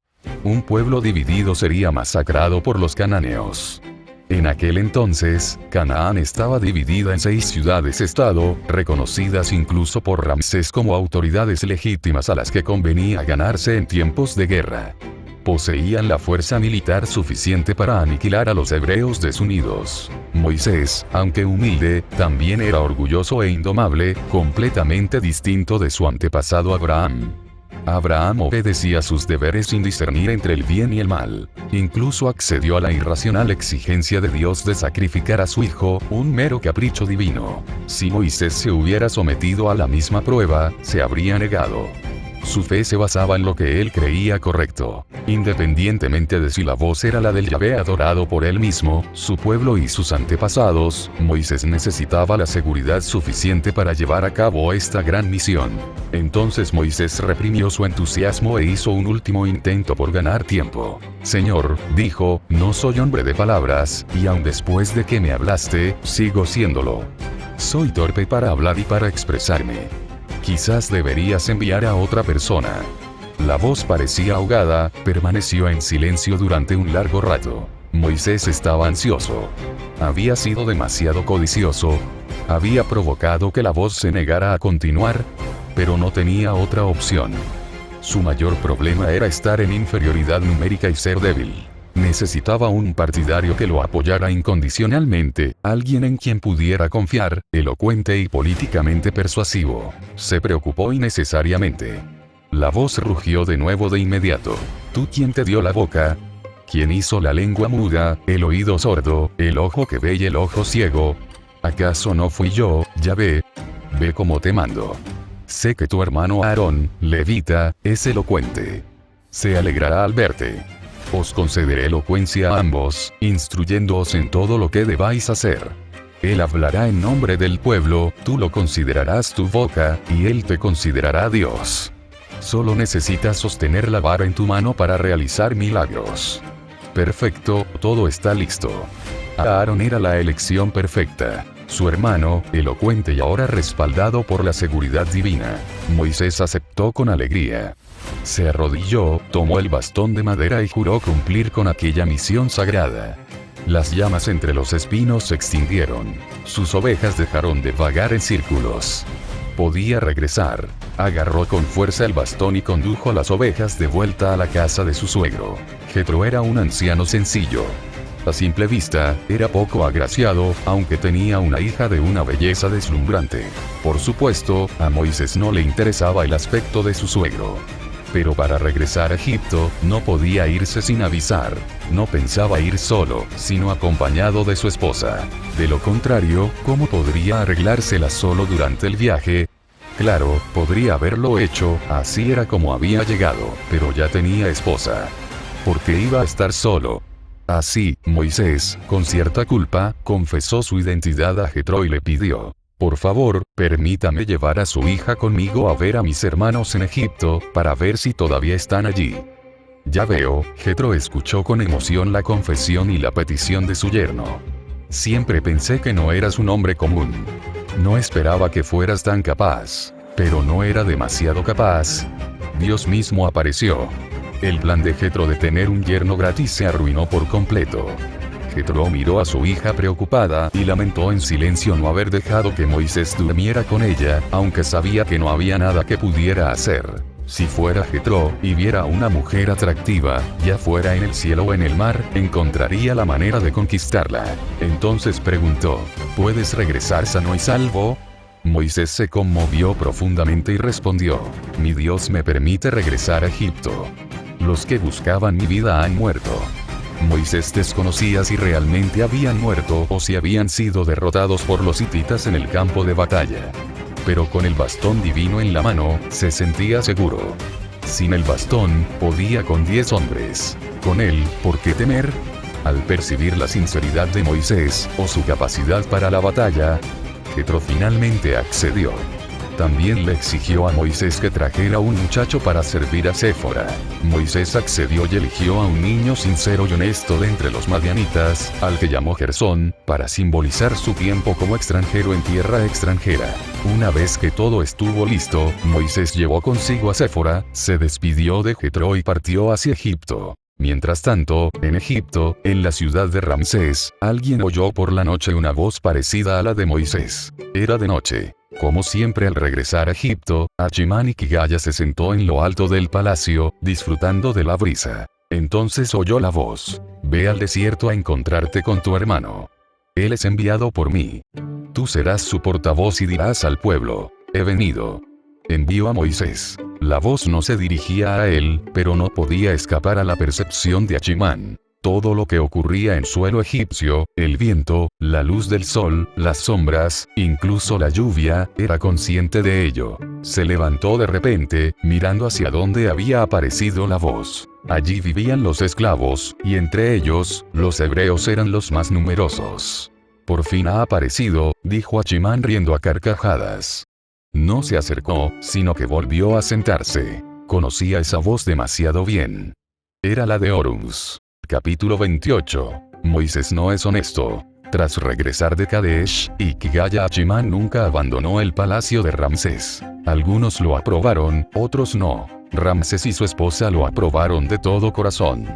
Speaker 1: Un pueblo dividido sería masacrado por los cananeos. En aquel entonces, Canaán estaba dividida en 6 ciudades-estado, reconocidas incluso por Ramsés como autoridades legítimas a las que convenía ganarse en tiempos de guerra. Poseían la fuerza militar suficiente para aniquilar a los hebreos desunidos. Moisés, aunque humilde, también era orgulloso e indomable, completamente distinto de su antepasado Abraham. Abraham obedecía sus deberes sin discernir entre el bien y el mal. Incluso accedió a la irracional exigencia de Dios de sacrificar a su hijo, un mero capricho divino. Si Moisés se hubiera sometido a la misma prueba, se habría negado. Su fe se basaba en lo que él creía correcto. Independientemente de si la voz era la del Yahvé adorado por él mismo, su pueblo y sus antepasados, Moisés necesitaba la seguridad suficiente para llevar a cabo esta gran misión. Entonces Moisés reprimió su entusiasmo e hizo un último intento por ganar tiempo. Señor, dijo, no soy hombre de palabras, y aun después de que me hablaste, sigo siéndolo. Soy torpe para hablar y para expresarme. Quizás deberías enviar a otra persona. La voz parecía ahogada, permaneció en silencio durante un largo rato. Moisés estaba ansioso. Había sido demasiado codicioso. Había provocado que la voz se negara a continuar, pero no tenía otra opción. Su mayor problema era estar en inferioridad numérica y ser débil. Necesitaba un partidario que lo apoyara incondicionalmente, alguien en quien pudiera confiar, elocuente y políticamente persuasivo. Se preocupó innecesariamente. La voz rugió de nuevo de inmediato. ¿Tú quién te dio la boca? ¿Quién hizo la lengua muda, el oído sordo, el ojo que ve y el ojo ciego? ¿Acaso no fui yo, Yahvé? Ve como te mando. Sé que tu hermano Aarón, levita, es elocuente. Se alegrará al verte. Os concederé elocuencia a ambos, instruyéndoos en todo lo que debáis hacer. Él hablará en nombre del pueblo, tú lo considerarás tu boca, y él te considerará Dios. Solo necesitas sostener la vara en tu mano para realizar milagros. Perfecto, todo está listo. Aarón era la elección perfecta. Su hermano, elocuente y ahora respaldado por la seguridad divina. Moisés aceptó con alegría. Se arrodilló, tomó el bastón de madera y juró cumplir con aquella misión sagrada. Las llamas entre los espinos se extinguieron. Sus ovejas dejaron de vagar en círculos. Podía regresar. Agarró con fuerza el bastón y condujo a las ovejas de vuelta a la casa de su suegro. Jetro era un anciano sencillo. A simple vista, era poco agraciado, aunque tenía una hija de una belleza deslumbrante. Por supuesto, a Moisés no le interesaba el aspecto de su suegro. Pero para regresar a Egipto, no podía irse sin avisar. No pensaba ir solo, sino acompañado de su esposa. De lo contrario, ¿cómo podría arreglársela solo durante el viaje? Claro, podría haberlo hecho, así era como había llegado, pero ya tenía esposa. ¿Por qué iba a estar solo? Así, Moisés, con cierta culpa, confesó su identidad a Jetro y le pidió: por favor, permítame llevar a su hija conmigo a ver a mis hermanos en Egipto, para ver si todavía están allí. Ya veo, Jetro escuchó con emoción la confesión y la petición de su yerno. Siempre pensé que no eras un hombre común. No esperaba que fueras tan capaz. Pero no era demasiado capaz. Dios mismo apareció. El plan de Jetro de tener un yerno gratis se arruinó por completo. Jetro miró a su hija preocupada y lamentó en silencio no haber dejado que Moisés durmiera con ella, aunque sabía que no había nada que pudiera hacer. Si fuera Jetro y viera a una mujer atractiva, ya fuera en el cielo o en el mar, encontraría la manera de conquistarla. Entonces preguntó: ¿puedes regresar sano y salvo? Moisés se conmovió profundamente y respondió: mi Dios me permite regresar a Egipto. Los que buscaban mi vida han muerto. Moisés desconocía si realmente habían muerto o si habían sido derrotados por los hititas en el campo de batalla. Pero con el bastón divino en la mano, se sentía seguro. Sin el bastón, podía con 10 hombres. Con él, ¿por qué temer? Al percibir la sinceridad de Moisés, o su capacidad para la batalla, Jetro finalmente accedió. También le exigió a Moisés que trajera un muchacho para servir a Séfora. Moisés accedió y eligió a un niño sincero y honesto de entre los madianitas, al que llamó Gersón, para simbolizar su tiempo como extranjero en tierra extranjera. Una vez que todo estuvo listo, Moisés llevó consigo a Séfora, se despidió de Jetro y partió hacia Egipto. Mientras tanto, en Egipto, en la ciudad de Ramsés, alguien oyó por la noche una voz parecida a la de Moisés. Era de noche. Como siempre al regresar a Egipto, Achimán Kigaya se sentó en lo alto del palacio, disfrutando de la brisa. Entonces oyó la voz: «Ve al desierto a encontrarte con tu hermano. Él es enviado por mí. Tú serás su portavoz y dirás al pueblo: he venido». Envió a Moisés. La voz no se dirigía a él, pero no podía escapar a la percepción de Achimán. Todo lo que ocurría en suelo egipcio, el viento, la luz del sol, las sombras, incluso la lluvia, era consciente de ello. Se levantó de repente, mirando hacia donde había aparecido la voz. Allí vivían los esclavos, y entre ellos, los hebreos eran los más numerosos. «Por fin ha aparecido», dijo Achimán riendo a carcajadas. No se acercó, sino que volvió a sentarse. Conocía esa voz demasiado bien. Era la de Horus. Capítulo 28. Moisés no es honesto. Tras regresar de Kadesh, Kigaya Achimán nunca abandonó el palacio de Ramsés. Algunos lo aprobaron, otros no. Ramsés y su esposa lo aprobaron de todo corazón.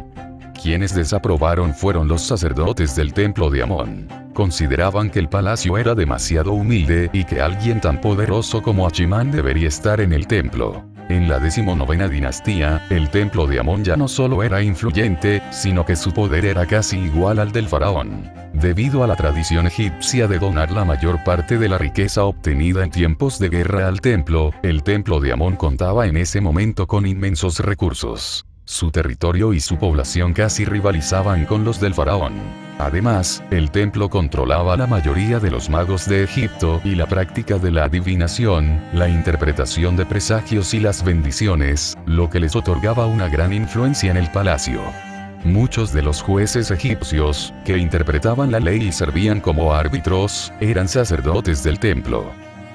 Speaker 1: Quienes desaprobaron fueron los sacerdotes del templo de Amón. Consideraban que el palacio era demasiado humilde y que alguien tan poderoso como Achimán debería estar en el templo. En la 19ª dinastía, el templo de Amón ya no solo era influyente, sino que su poder era casi igual al del faraón. Debido a la tradición egipcia de donar la mayor parte de la riqueza obtenida en tiempos de guerra al templo, el templo de Amón contaba en ese momento con inmensos recursos. Su territorio y su población casi rivalizaban con los del faraón. Además, el templo controlaba la mayoría de los magos de Egipto y la práctica de la adivinación, la interpretación de presagios y las bendiciones, lo que les otorgaba una gran influencia en el palacio. Muchos de los jueces egipcios, que interpretaban la ley y servían como árbitros, eran sacerdotes del templo.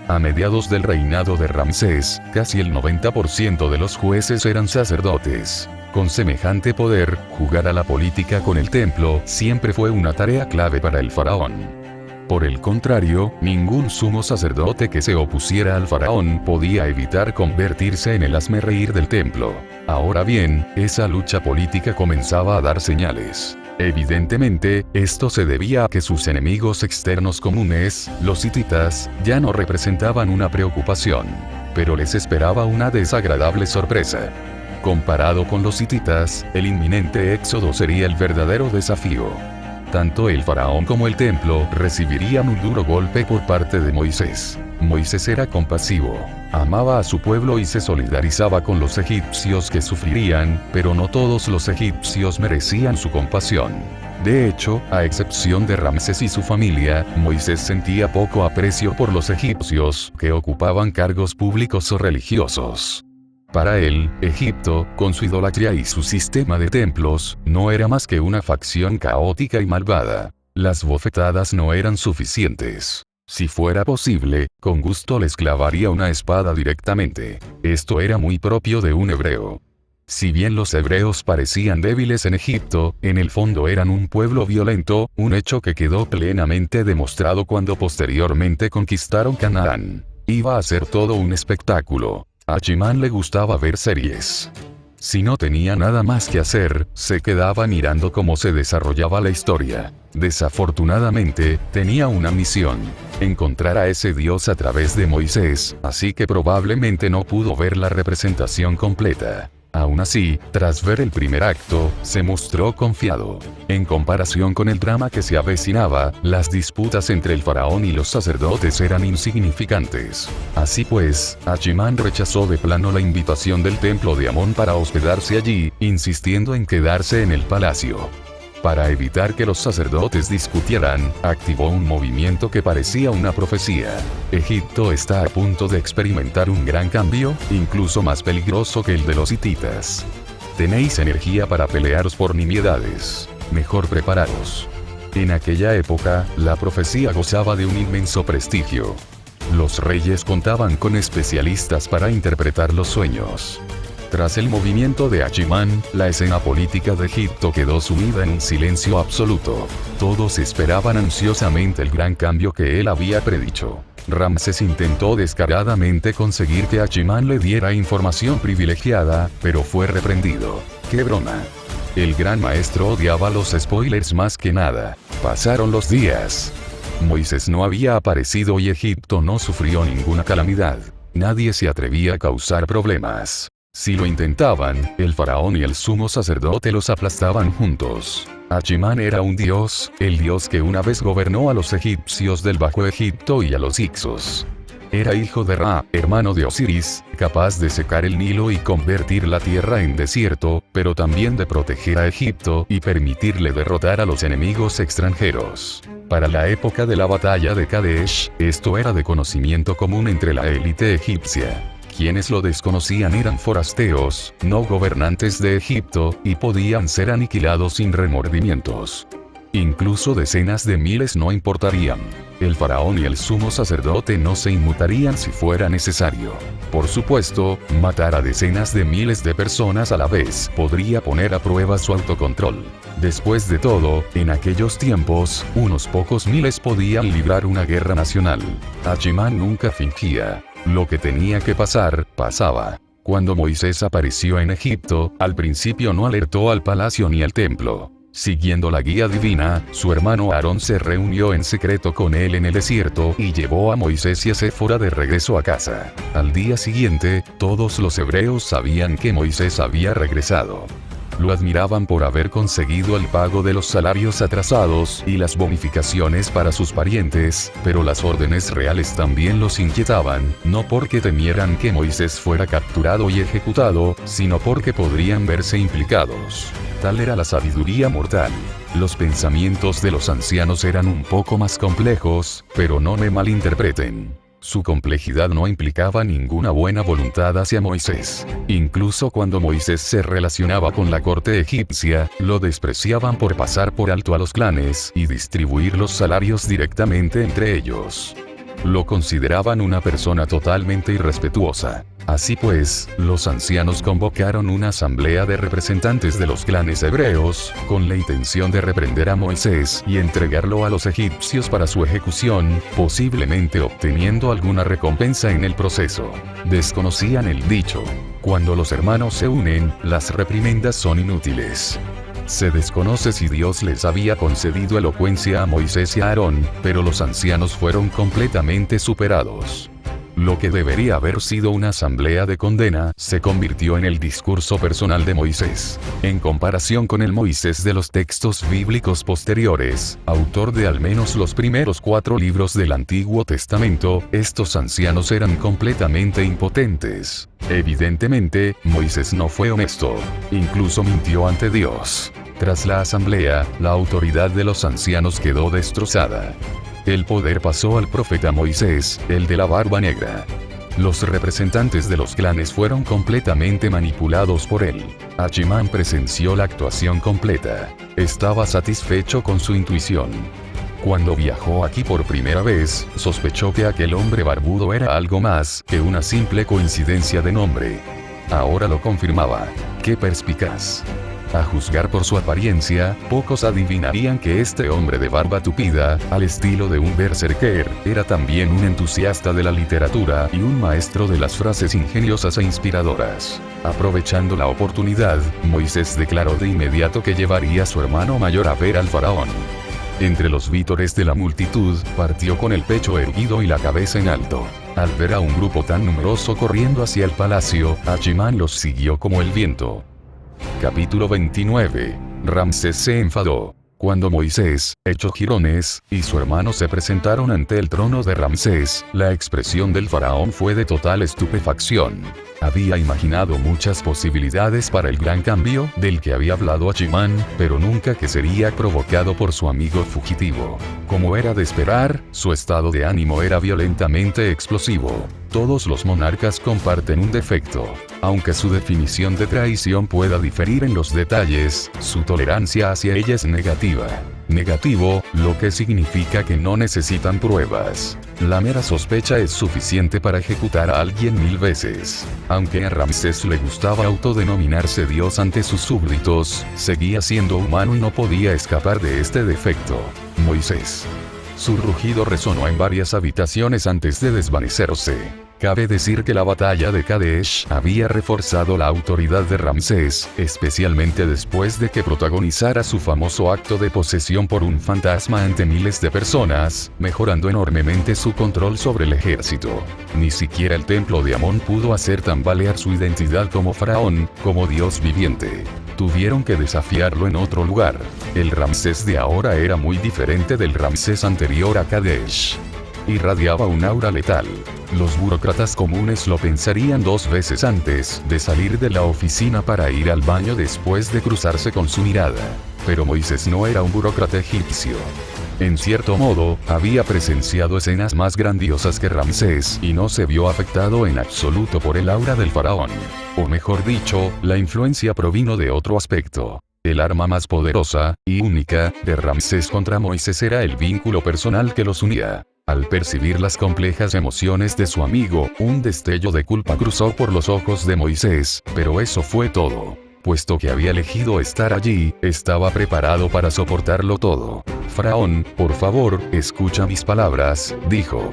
Speaker 1: A mediados del reinado de Ramsés, casi el 90% de los jueces eran sacerdotes. Con semejante poder, jugar a la política con el templo siempre fue una tarea clave para el faraón. Por el contrario, ningún sumo sacerdote que se opusiera al faraón podía evitar convertirse en el hazmerreír del templo. Ahora bien, esa lucha política comenzaba a dar señales. Evidentemente, esto se debía a que sus enemigos externos comunes, los hititas, ya no representaban una preocupación. Pero les esperaba una desagradable sorpresa. Comparado con los hititas, el inminente éxodo sería el verdadero desafío. Tanto el faraón como el templo recibirían un duro golpe por parte de Moisés. Moisés era compasivo, amaba a su pueblo y se solidarizaba con los egipcios que sufrirían, pero no todos los egipcios merecían su compasión. De hecho, a excepción de Ramsés y su familia, Moisés sentía poco aprecio por los egipcios que ocupaban cargos públicos o religiosos. Para él, Egipto, con su idolatría y su sistema de templos, no era más que una facción caótica y malvada. Las bofetadas no eran suficientes. Si fuera posible, con gusto les clavaría una espada directamente. Esto era muy propio de un hebreo. Si bien los hebreos parecían débiles en Egipto, en el fondo eran un pueblo violento, un hecho que quedó plenamente demostrado cuando posteriormente conquistaron Canaán. Iba a ser todo un espectáculo. A Achimán le gustaba ver series. Si no tenía nada más que hacer, se quedaba mirando cómo se desarrollaba la historia. Desafortunadamente, tenía una misión: encontrar a ese Dios a través de Moisés, así que probablemente no pudo ver la representación completa. Aún así, tras ver el primer acto, se mostró confiado. En comparación con el drama que se avecinaba, las disputas entre el faraón y los sacerdotes eran insignificantes. Así pues, Achimán rechazó de plano la invitación del templo de Amón para hospedarse allí, insistiendo en quedarse en el palacio. Para evitar que los sacerdotes discutieran, activó un movimiento que parecía una profecía. Egipto está a punto de experimentar un gran cambio, incluso más peligroso que el de los hititas. Tenéis energía para pelearos por nimiedades. Mejor prepararos. En aquella época, la profecía gozaba de un inmenso prestigio. Los reyes contaban con especialistas para interpretar los sueños. Tras el movimiento de Achimán, la escena política de Egipto quedó sumida en un silencio absoluto. Todos esperaban ansiosamente el gran cambio que él había predicho. Ramsés intentó descaradamente conseguir que Achimán le diera información privilegiada, pero fue reprendido. ¡Qué broma! El gran maestro odiaba los spoilers más que nada. Pasaron los días. Moisés no había aparecido y Egipto no sufrió ninguna calamidad. Nadie se atrevía a causar problemas. Si lo intentaban, el faraón y el sumo sacerdote los aplastaban juntos. Achimán era un dios, el dios que una vez gobernó a los egipcios del Bajo Egipto y a los Hicsos. Era hijo de Ra, hermano de Osiris, capaz de secar el Nilo y convertir la tierra en desierto, pero también de proteger a Egipto y permitirle derrotar a los enemigos extranjeros. Para la época de la batalla de Kadesh, esto era de conocimiento común entre la élite egipcia. Quienes lo desconocían eran forasteos, no gobernantes de Egipto, y podían ser aniquilados sin remordimientos. Incluso decenas de miles no importarían. El faraón y el sumo sacerdote no se inmutarían si fuera necesario. Por supuesto, matar a decenas de miles de personas a la vez podría poner a prueba su autocontrol. Después de todo, en aquellos tiempos, unos pocos miles podían librar una guerra nacional. Achimán nunca fingía. Lo que tenía que pasar, pasaba. Cuando Moisés apareció en Egipto, al principio no alertó al palacio ni al templo. Siguiendo la guía divina, su hermano Aarón se reunió en secreto con él en el desierto y llevó a Moisés y a Séfora de regreso a casa. Al día siguiente, todos los hebreos sabían que Moisés había regresado. Lo admiraban por haber conseguido el pago de los salarios atrasados y las bonificaciones para sus parientes, pero las órdenes reales también los inquietaban, no porque temieran que Moisés fuera capturado y ejecutado, sino porque podrían verse implicados. Tal era la sabiduría mortal. Los pensamientos de los ancianos eran un poco más complejos, pero no me malinterpreten. Su complejidad no implicaba ninguna buena voluntad hacia Moisés. Incluso cuando Moisés se relacionaba con la corte egipcia, lo despreciaban por pasar por alto a los clanes y distribuir los salarios directamente entre ellos. Lo consideraban una persona totalmente irrespetuosa. Así pues, los ancianos convocaron una asamblea de representantes de los clanes hebreos, con la intención de reprender a Moisés y entregarlo a los egipcios para su ejecución, posiblemente obteniendo alguna recompensa en el proceso. Desconocían el dicho: cuando los hermanos se unen, las reprimendas son inútiles. Se desconoce si Dios les había concedido elocuencia a Moisés y a Aarón, pero los ancianos fueron completamente superados. Lo que debería haber sido una asamblea de condena, se convirtió en el discurso personal de Moisés. En comparación con el Moisés de los textos bíblicos posteriores, autor de al menos los primeros 4 libros del Antiguo Testamento, estos ancianos eran completamente impotentes. Evidentemente, Moisés no fue honesto. Incluso mintió ante Dios. Tras la asamblea, la autoridad de los ancianos quedó destrozada. El poder pasó al profeta Moisés, el de la barba negra. Los representantes de los clanes fueron completamente manipulados por él. Achimán presenció la actuación completa. Estaba satisfecho con su intuición. Cuando viajó aquí por primera vez, sospechó que aquel hombre barbudo era algo más que una simple coincidencia de nombre. Ahora lo confirmaba. ¡Qué perspicaz! A juzgar por su apariencia, pocos adivinarían que este hombre de barba tupida, al estilo de un berserker, era también un entusiasta de la literatura y un maestro de las frases ingeniosas e inspiradoras. Aprovechando la oportunidad, Moisés declaró de inmediato que llevaría a su hermano mayor a ver al faraón. Entre los vítores de la multitud, partió con el pecho erguido y la cabeza en alto. Al ver a un grupo tan numeroso corriendo hacia el palacio, Achimán los siguió como el viento. Capítulo 29. Ramsés se enfadó. Cuando Moisés, hecho jirones, y su hermano se presentaron ante el trono de Ramsés, la expresión del faraón fue de total estupefacción. Había imaginado muchas posibilidades para el gran cambio del que había hablado Achimán, pero nunca que sería provocado por su amigo fugitivo. Como era de esperar, su estado de ánimo era violentamente explosivo. Todos los monarcas comparten un defecto. Aunque su definición de traición pueda diferir en los detalles, su tolerancia hacia ella es negativa. Negativo, lo que significa que no necesitan pruebas. La mera sospecha es suficiente para ejecutar a alguien 1000 veces. Aunque a Ramsés le gustaba autodenominarse Dios ante sus súbditos, seguía siendo humano y no podía escapar de este defecto. Moisés. Su rugido resonó en varias habitaciones antes de desvanecerse. Cabe decir que la batalla de Kadesh había reforzado la autoridad de Ramsés, especialmente después de que protagonizara su famoso acto de posesión por un fantasma ante miles de personas, mejorando enormemente su control sobre el ejército. Ni siquiera el templo de Amón pudo hacer tambalear su identidad como faraón, como dios viviente. Tuvieron que desafiarlo en otro lugar. El Ramsés de ahora era muy diferente del Ramsés anterior a Kadesh. Irradiaba un aura letal. Los burócratas comunes lo pensarían 2 veces antes de salir de la oficina para ir al baño después de cruzarse con su mirada. Pero Moisés no era un burócrata egipcio. En cierto modo, había presenciado escenas más grandiosas que Ramsés y no se vio afectado en absoluto por el aura del faraón. O mejor dicho, la influencia provino de otro aspecto. El arma más poderosa, y única, de Ramsés contra Moisés era el vínculo personal que los unía. Al percibir las complejas emociones de su amigo, un destello de culpa cruzó por los ojos de Moisés, pero eso fue todo. Puesto que había elegido estar allí, estaba preparado para soportarlo todo. Faraón, por favor, escucha mis palabras, dijo.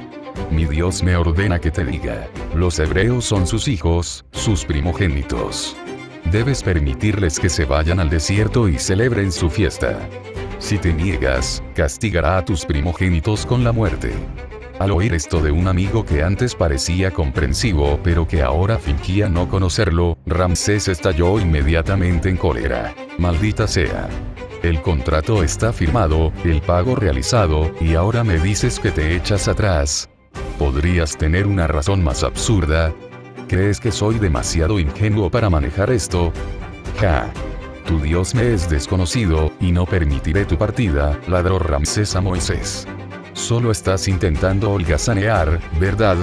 Speaker 1: Mi Dios me ordena que te diga. Los hebreos son sus hijos, sus primogénitos. Debes permitirles que se vayan al desierto y celebren su fiesta. Si te niegas, castigará a tus primogénitos con la muerte. Al oír esto de un amigo que antes parecía comprensivo pero que ahora fingía no conocerlo, Ramsés estalló inmediatamente en cólera. Maldita sea. El contrato está firmado, el pago realizado, y ahora me dices que te echas atrás. ¿Podrías tener una razón más absurda? ¿Crees que soy demasiado ingenuo para manejar esto? Ja. Tu Dios me es desconocido, y no permitiré tu partida, ladró Ramsés a Moisés. Solo estás intentando holgazanear, ¿verdad?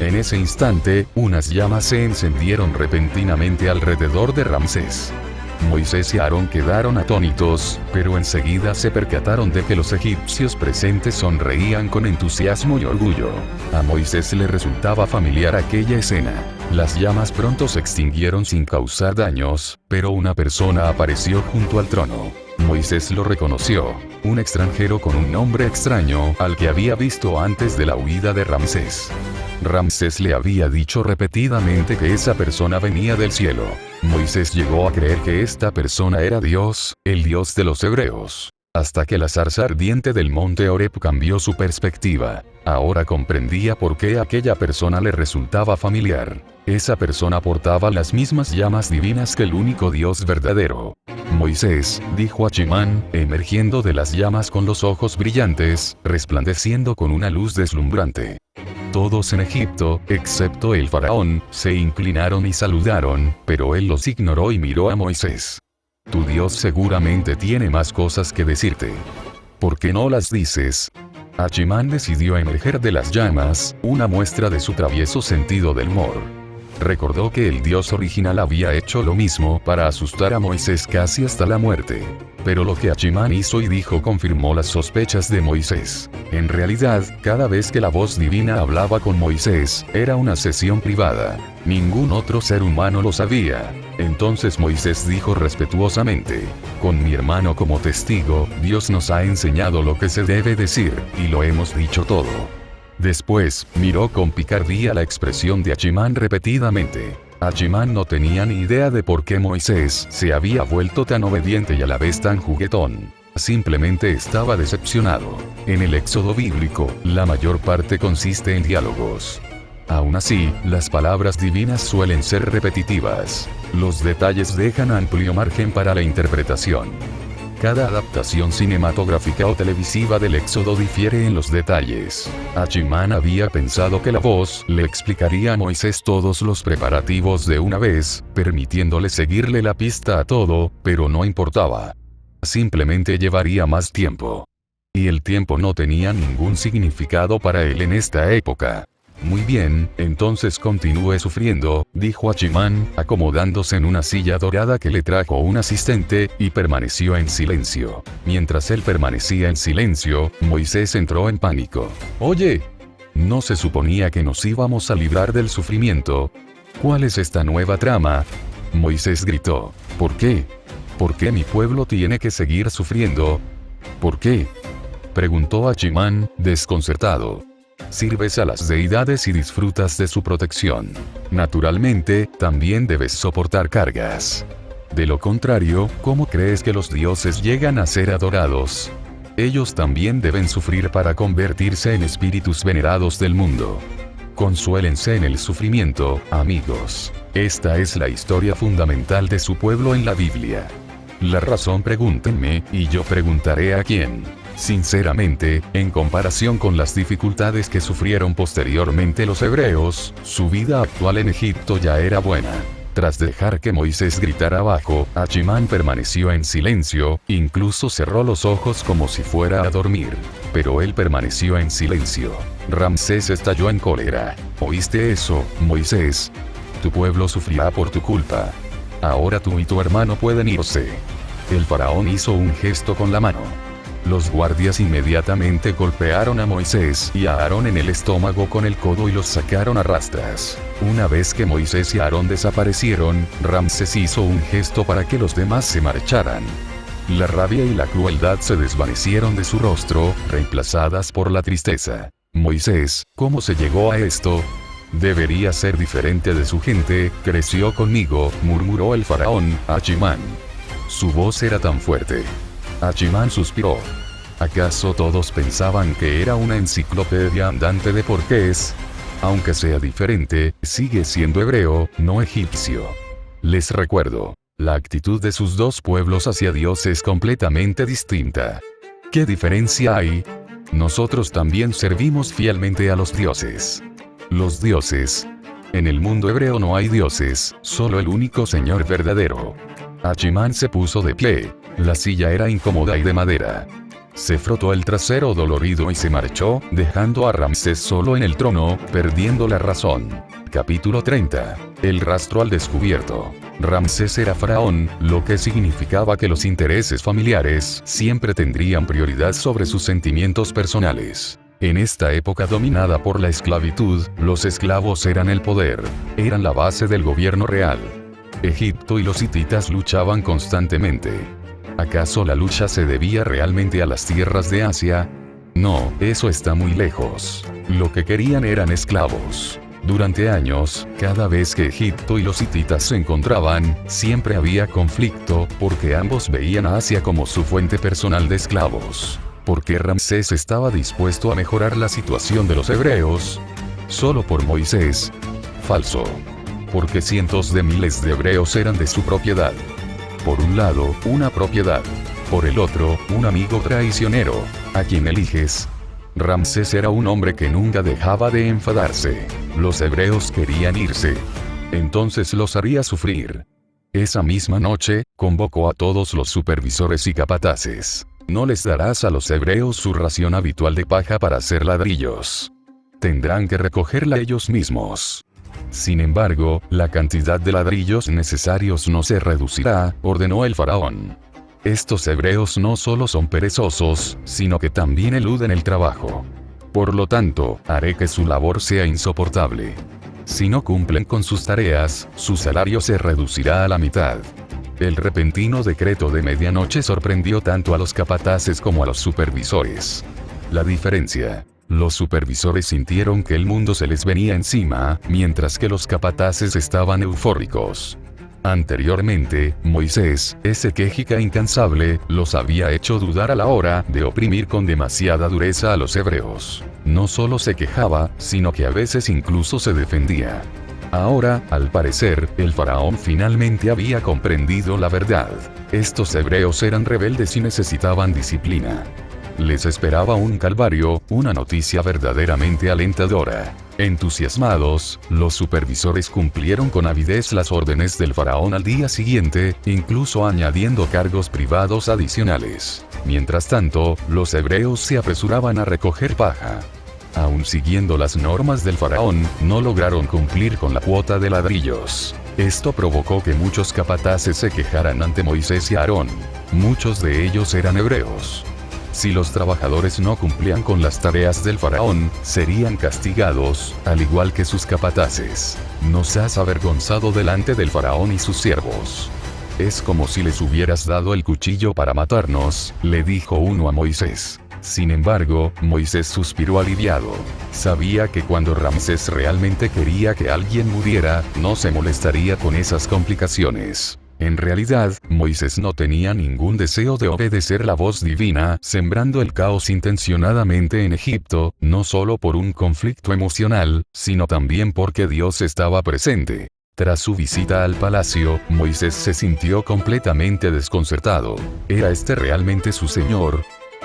Speaker 1: En ese instante, unas llamas se encendieron repentinamente alrededor de Ramsés. Moisés y Aarón quedaron atónitos, pero enseguida se percataron de que los egipcios presentes sonreían con entusiasmo y orgullo. A Moisés le resultaba familiar aquella escena. Las llamas pronto se extinguieron sin causar daños, pero una persona apareció junto al trono. Moisés lo reconoció, un extranjero con un nombre extraño al que había visto antes de la huida de Ramsés. Ramsés le había dicho repetidamente que esa persona venía del cielo. Moisés llegó a creer que esta persona era Dios, el Dios de los hebreos. Hasta que la zarza ardiente del monte Horeb cambió su perspectiva. Ahora comprendía por qué aquella persona le resultaba familiar. Esa persona portaba las mismas llamas divinas que el único Dios verdadero. Moisés, dijo a Chimán, emergiendo de las llamas con los ojos brillantes, resplandeciendo con una luz deslumbrante. Todos en Egipto, excepto el faraón, se inclinaron y saludaron, pero él los ignoró y miró a Moisés. Tu Dios seguramente tiene más cosas que decirte. ¿Por qué no las dices? Achimán decidió emerger de las llamas, una muestra de su travieso sentido del humor. Recordó que el Dios original había hecho lo mismo para asustar a Moisés casi hasta la muerte. Pero lo que Achimán hizo y dijo confirmó las sospechas de Moisés. En realidad, cada vez que la voz divina hablaba con Moisés, era una sesión privada. Ningún otro ser humano lo sabía. Entonces Moisés dijo respetuosamente, con mi hermano como testigo, Dios nos ha enseñado lo que se debe decir, y lo hemos dicho todo. Después, miró con picardía la expresión de Achimán repetidamente. Achimán no tenía ni idea de por qué Moisés se había vuelto tan obediente y a la vez tan juguetón. Simplemente estaba decepcionado. En el éxodo bíblico, la mayor parte consiste en diálogos. Aún así, las palabras divinas suelen ser repetitivas. Los detalles dejan amplio margen para la interpretación. Cada adaptación cinematográfica o televisiva del éxodo difiere en los detalles. Achimán había pensado que la voz le explicaría a Moisés todos los preparativos de una vez, permitiéndole seguirle la pista a todo, pero no importaba. Simplemente llevaría más tiempo. Y el tiempo no tenía ningún significado para él en esta época. Muy bien, entonces continúe sufriendo, dijo Achimán, acomodándose en una silla dorada que le trajo un asistente, y permaneció en silencio. Mientras él permanecía en silencio, Moisés entró en pánico. Oye, ¿No se suponía que nos íbamos a librar del sufrimiento? ¿Cuál es esta nueva trama? Moisés gritó. ¿Por qué? ¿Por qué mi pueblo tiene que seguir sufriendo? ¿Por qué? Preguntó Achimán, desconcertado. Sirves a las deidades y disfrutas de su protección. Naturalmente, también debes soportar cargas. De lo contrario, ¿cómo crees que los dioses llegan a ser adorados? Ellos también deben sufrir para convertirse en espíritus venerados del mundo. Consuélense en el sufrimiento, amigos. Esta es la historia fundamental de su pueblo en la Biblia. La razón pregúntenme, y yo preguntaré a quién. Sinceramente, en comparación con las dificultades que sufrieron posteriormente los hebreos, su vida actual en Egipto ya era buena. Tras dejar que Moisés gritara abajo, Achimán permaneció en silencio, incluso cerró los ojos como si fuera a dormir. Pero él permaneció en silencio. Ramsés estalló en cólera. ¿Oíste eso, Moisés? Tu pueblo sufrirá por tu culpa. Ahora tú y tu hermano pueden irse. El faraón hizo un gesto con la mano. Los guardias inmediatamente golpearon a Moisés y a Aarón en el estómago con el codo y los sacaron a rastras. Una vez que Moisés y Aarón desaparecieron, Ramsés hizo un gesto para que los demás se marcharan. La rabia y la crueldad se desvanecieron de su rostro, reemplazadas por la tristeza. Moisés, ¿cómo se llegó a esto? Debería ser diferente de su gente, creció conmigo, murmuró el faraón, Achimán. Su voz era tan fuerte. Achimán suspiró. ¿Acaso todos pensaban que era una enciclopedia andante de porqués? Aunque sea diferente, sigue siendo hebreo, no egipcio. Les recuerdo, la actitud de sus dos pueblos hacia Dios es completamente distinta. ¿Qué diferencia hay? Nosotros también servimos fielmente a los dioses. Los dioses. En el mundo hebreo no hay dioses, solo el único Señor verdadero. Achimán se puso de pie. La silla era incómoda y de madera. Se frotó el trasero dolorido y se marchó, dejando a Ramsés solo en el trono, perdiendo la razón. Capítulo 30. El rastro al descubierto. Ramsés era faraón, lo que significaba que los intereses familiares siempre tendrían prioridad sobre sus sentimientos personales. En esta época dominada por la esclavitud, los esclavos eran el poder, eran la base del gobierno real. Egipto y los hititas luchaban constantemente. ¿Acaso la lucha se debía realmente a las tierras de Asia? No, eso está muy lejos. Lo que querían eran esclavos. Durante años, cada vez que Egipto y los hititas se encontraban, siempre había conflicto, porque ambos veían a Asia como su fuente personal de esclavos. ¿Por qué Ramsés estaba dispuesto a mejorar la situación de los hebreos? Solo por Moisés. Falso. Porque cientos de miles de hebreos eran de su propiedad. Por un lado, una propiedad. Por el otro, un amigo traicionero. ¿A quién eliges? Ramsés era un hombre que nunca dejaba de enfadarse. Los hebreos querían irse. Entonces los haría sufrir. Esa misma noche, convocó a todos los supervisores y capataces. No les darás a los hebreos su ración habitual de paja para hacer ladrillos. Tendrán que recogerla ellos mismos. Sin embargo, la cantidad de ladrillos necesarios no se reducirá, ordenó el faraón. Estos hebreos no solo son perezosos, sino que también eluden el trabajo. Por lo tanto, haré que su labor sea insoportable. Si no cumplen con sus tareas, su salario se reducirá a la mitad. El repentino decreto de medianoche sorprendió tanto a los capataces como a los supervisores. La diferencia. Los supervisores sintieron que el mundo se les venía encima, mientras que los capataces estaban eufóricos. Anteriormente, Moisés, ese quejica incansable, los había hecho dudar a la hora de oprimir con demasiada dureza a los hebreos. No solo se quejaba, sino que a veces incluso se defendía. Ahora, al parecer, el faraón finalmente había comprendido la verdad. Estos hebreos eran rebeldes y necesitaban disciplina. Les esperaba un calvario, una noticia verdaderamente alentadora. Entusiasmados, los supervisores cumplieron con avidez las órdenes del faraón al día siguiente, incluso añadiendo cargos privados adicionales. Mientras tanto, los hebreos se apresuraban a recoger paja. Aun siguiendo las normas del faraón, no lograron cumplir con la cuota de ladrillos. Esto provocó que muchos capataces se quejaran ante Moisés y Aarón. Muchos de ellos eran hebreos. Si los trabajadores no cumplían con las tareas del faraón, serían castigados, al igual que sus capataces. Nos has avergonzado delante del faraón y sus siervos. Es como si les hubieras dado el cuchillo para matarnos, le dijo uno a Moisés. Sin embargo, Moisés suspiró aliviado. Sabía que cuando Ramsés realmente quería que alguien muriera, no se molestaría con esas complicaciones. En realidad, Moisés no tenía ningún deseo de obedecer la voz divina, sembrando el caos intencionadamente en Egipto, no solo por un conflicto emocional, sino también porque Dios estaba presente. Tras su visita al palacio, Moisés se sintió completamente desconcertado. ¿Era este realmente su señor?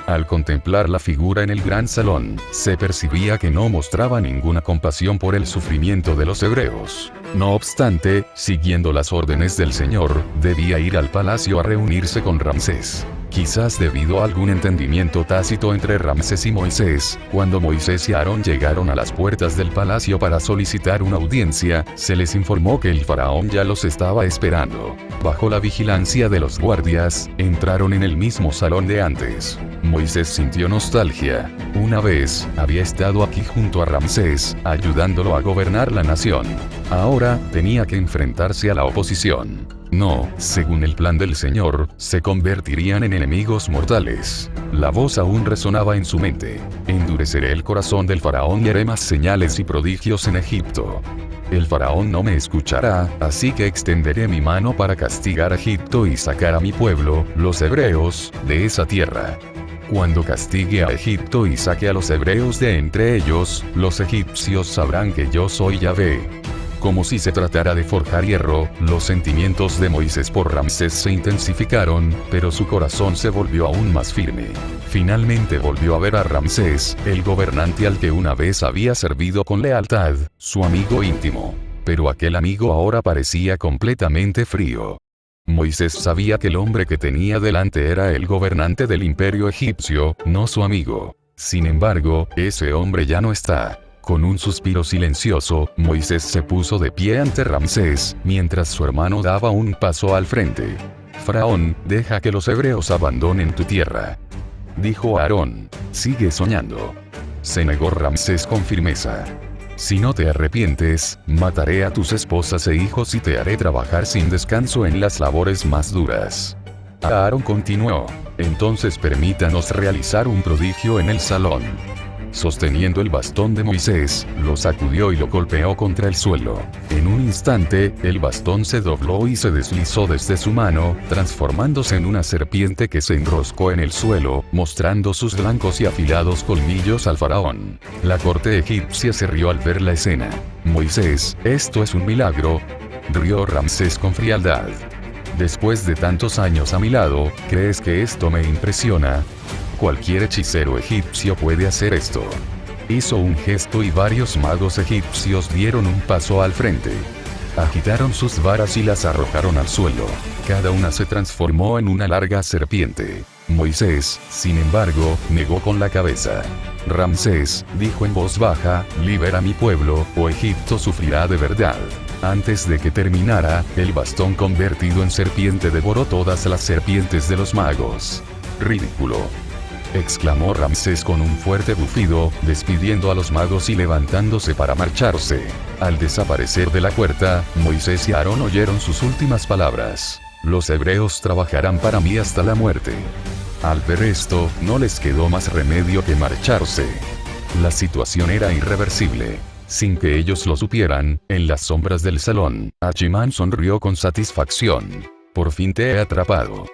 Speaker 1: Al contemplar la figura en el gran salón, se percibía que no mostraba ninguna compasión por el sufrimiento de los hebreos. No obstante, siguiendo las órdenes del Señor, debía ir al palacio a reunirse con Ramsés. Quizás debido a algún entendimiento tácito entre Ramsés y Moisés, cuando Moisés y Aarón llegaron a las puertas del palacio para solicitar una audiencia, se les informó que el faraón ya los estaba esperando. Bajo la vigilancia de los guardias, entraron en el mismo salón de antes. Moisés sintió nostalgia. Una vez, había estado aquí junto a Ramsés, ayudándolo a gobernar la nación. Ahora, tenía que enfrentarse a la oposición. No, según el plan del Señor, se convertirían en enemigos mortales. La voz aún resonaba en su mente. Endureceré el corazón del faraón y haré más señales y prodigios en Egipto. El faraón no me escuchará, así que extenderé mi mano para castigar a Egipto y sacar a mi pueblo, los hebreos, de esa tierra. Cuando castigue a Egipto y saque a los hebreos de entre ellos, los egipcios sabrán que yo soy Yahvé. Como si se tratara de forjar hierro, los sentimientos de Moisés por Ramsés se intensificaron, pero su corazón se volvió aún más firme. Finalmente volvió a ver a Ramsés, el gobernante al que una vez había servido con lealtad, su amigo íntimo. Pero aquel amigo ahora parecía completamente frío. Moisés sabía que el hombre que tenía delante era el gobernante del imperio egipcio, no su amigo. Sin embargo, ese hombre ya no está. Con un suspiro silencioso, Moisés se puso de pie ante Ramsés, mientras su hermano daba un paso al frente. «Faraón, deja que los hebreos abandonen tu tierra», dijo Aarón. «Sigue soñando». Se negó Ramsés con firmeza. «Si no te arrepientes, mataré a tus esposas e hijos y te haré trabajar sin descanso en las labores más duras». Aarón continuó. «Entonces permítanos realizar un prodigio en el salón». Sosteniendo el bastón de Moisés, lo sacudió y lo golpeó contra el suelo. En un instante, el bastón se dobló y se deslizó desde su mano, transformándose en una serpiente que se enroscó en el suelo, mostrando sus blancos y afilados colmillos al faraón. La corte egipcia se rió al ver la escena. «Moisés, esto es un milagro», rió Ramsés con frialdad. «Después de tantos años a mi lado, ¿crees que esto me impresiona? Cualquier hechicero egipcio puede hacer esto». Hizo un gesto y varios magos egipcios dieron un paso al frente. Agitaron sus varas y las arrojaron al suelo. Cada una se transformó en una larga serpiente. Moisés, sin embargo, negó con la cabeza. «Ramsés», dijo en voz baja, «libera a mi pueblo, o Egipto sufrirá de verdad». Antes de que terminara, el bastón convertido en serpiente devoró todas las serpientes de los magos. «Ridículo», exclamó Ramsés con un fuerte bufido, despidiendo a los magos y levantándose para marcharse. Al desaparecer de la puerta, Moisés y Aarón oyeron sus últimas palabras. «Los hebreos trabajarán para mí hasta la muerte». Al ver esto, no les quedó más remedio que marcharse. La situación era irreversible. Sin que ellos lo supieran, en las sombras del salón, Achimán sonrió con satisfacción. «Por fin te he atrapado».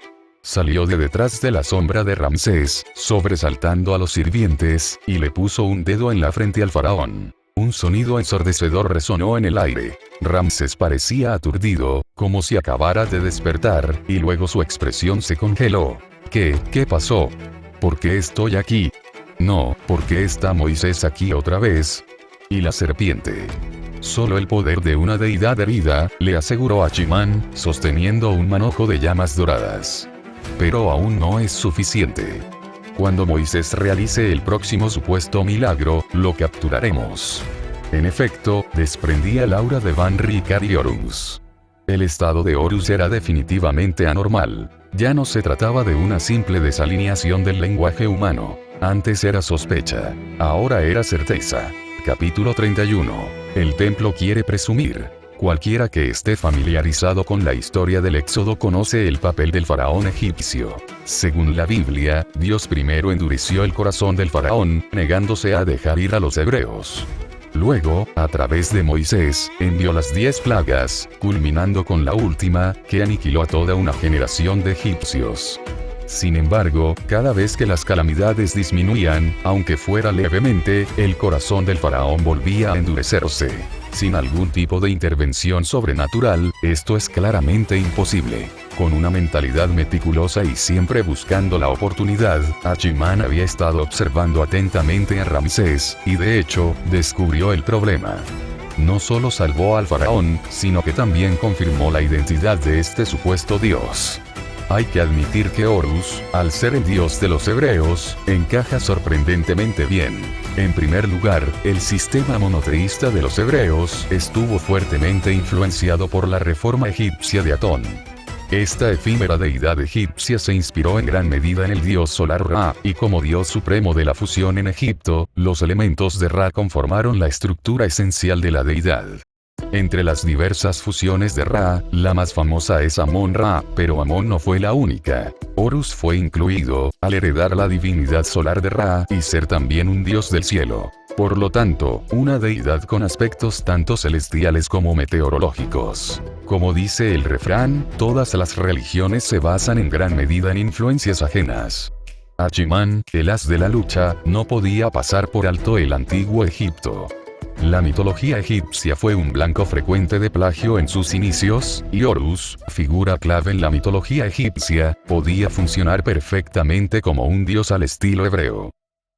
Speaker 1: Salió de detrás de la sombra de Ramsés, sobresaltando a los sirvientes, y le puso un dedo en la frente al faraón. Un sonido ensordecedor resonó en el aire. Ramsés parecía aturdido, como si acabara de despertar, y luego su expresión se congeló. ¿Qué pasó? ¿Por qué estoy aquí? No, ¿por qué está Moisés aquí otra vez? ¿Y la serpiente? Solo el poder de una deidad herida, le aseguró Achimán, sosteniendo un manojo de llamas doradas. Pero aún no es suficiente. Cuando Moisés realice el próximo supuesto milagro, lo capturaremos. En efecto, desprendía el aura de Banri y Cariorus. El estado de Horus era definitivamente anormal. Ya no se trataba de una simple desalineación del lenguaje humano. Antes era sospecha. Ahora era certeza. Capítulo 31. El templo quiere presumir. Cualquiera que esté familiarizado con la historia del Éxodo conoce el papel del faraón egipcio. Según la Biblia, Dios primero endureció el corazón del faraón, negándose a dejar ir a los hebreos. Luego, a través de Moisés, envió las 10 plagas, culminando con la última, que aniquiló a toda una generación de egipcios. Sin embargo, cada vez que las calamidades disminuían, aunque fuera levemente, el corazón del faraón volvía a endurecerse. Sin algún tipo de intervención sobrenatural, esto es claramente imposible. Con una mentalidad meticulosa y siempre buscando la oportunidad, Hachiman había estado observando atentamente a Ramsés, y de hecho, descubrió el problema. No solo salvó al faraón, sino que también confirmó la identidad de este supuesto dios. Hay que admitir que Horus, al ser el dios de los hebreos, encaja sorprendentemente bien. En primer lugar, el sistema monoteísta de los hebreos estuvo fuertemente influenciado por la reforma egipcia de Atón. Esta efímera deidad egipcia se inspiró en gran medida en el dios solar Ra, y como dios supremo de la fusión en Egipto, los elementos de Ra conformaron la estructura esencial de la deidad. Entre las diversas fusiones de Ra, la más famosa es Amón-Ra, pero Amón no fue la única. Horus fue incluido, al heredar la divinidad solar de Ra y ser también un dios del cielo. Por lo tanto, una deidad con aspectos tanto celestiales como meteorológicos. Como dice el refrán, todas las religiones se basan en gran medida en influencias ajenas. Hachiman, el as de la lucha, no podía pasar por alto el antiguo Egipto. La mitología egipcia fue un blanco frecuente de plagio en sus inicios, y Horus, figura clave en la mitología egipcia, podía funcionar perfectamente como un dios al estilo hebreo.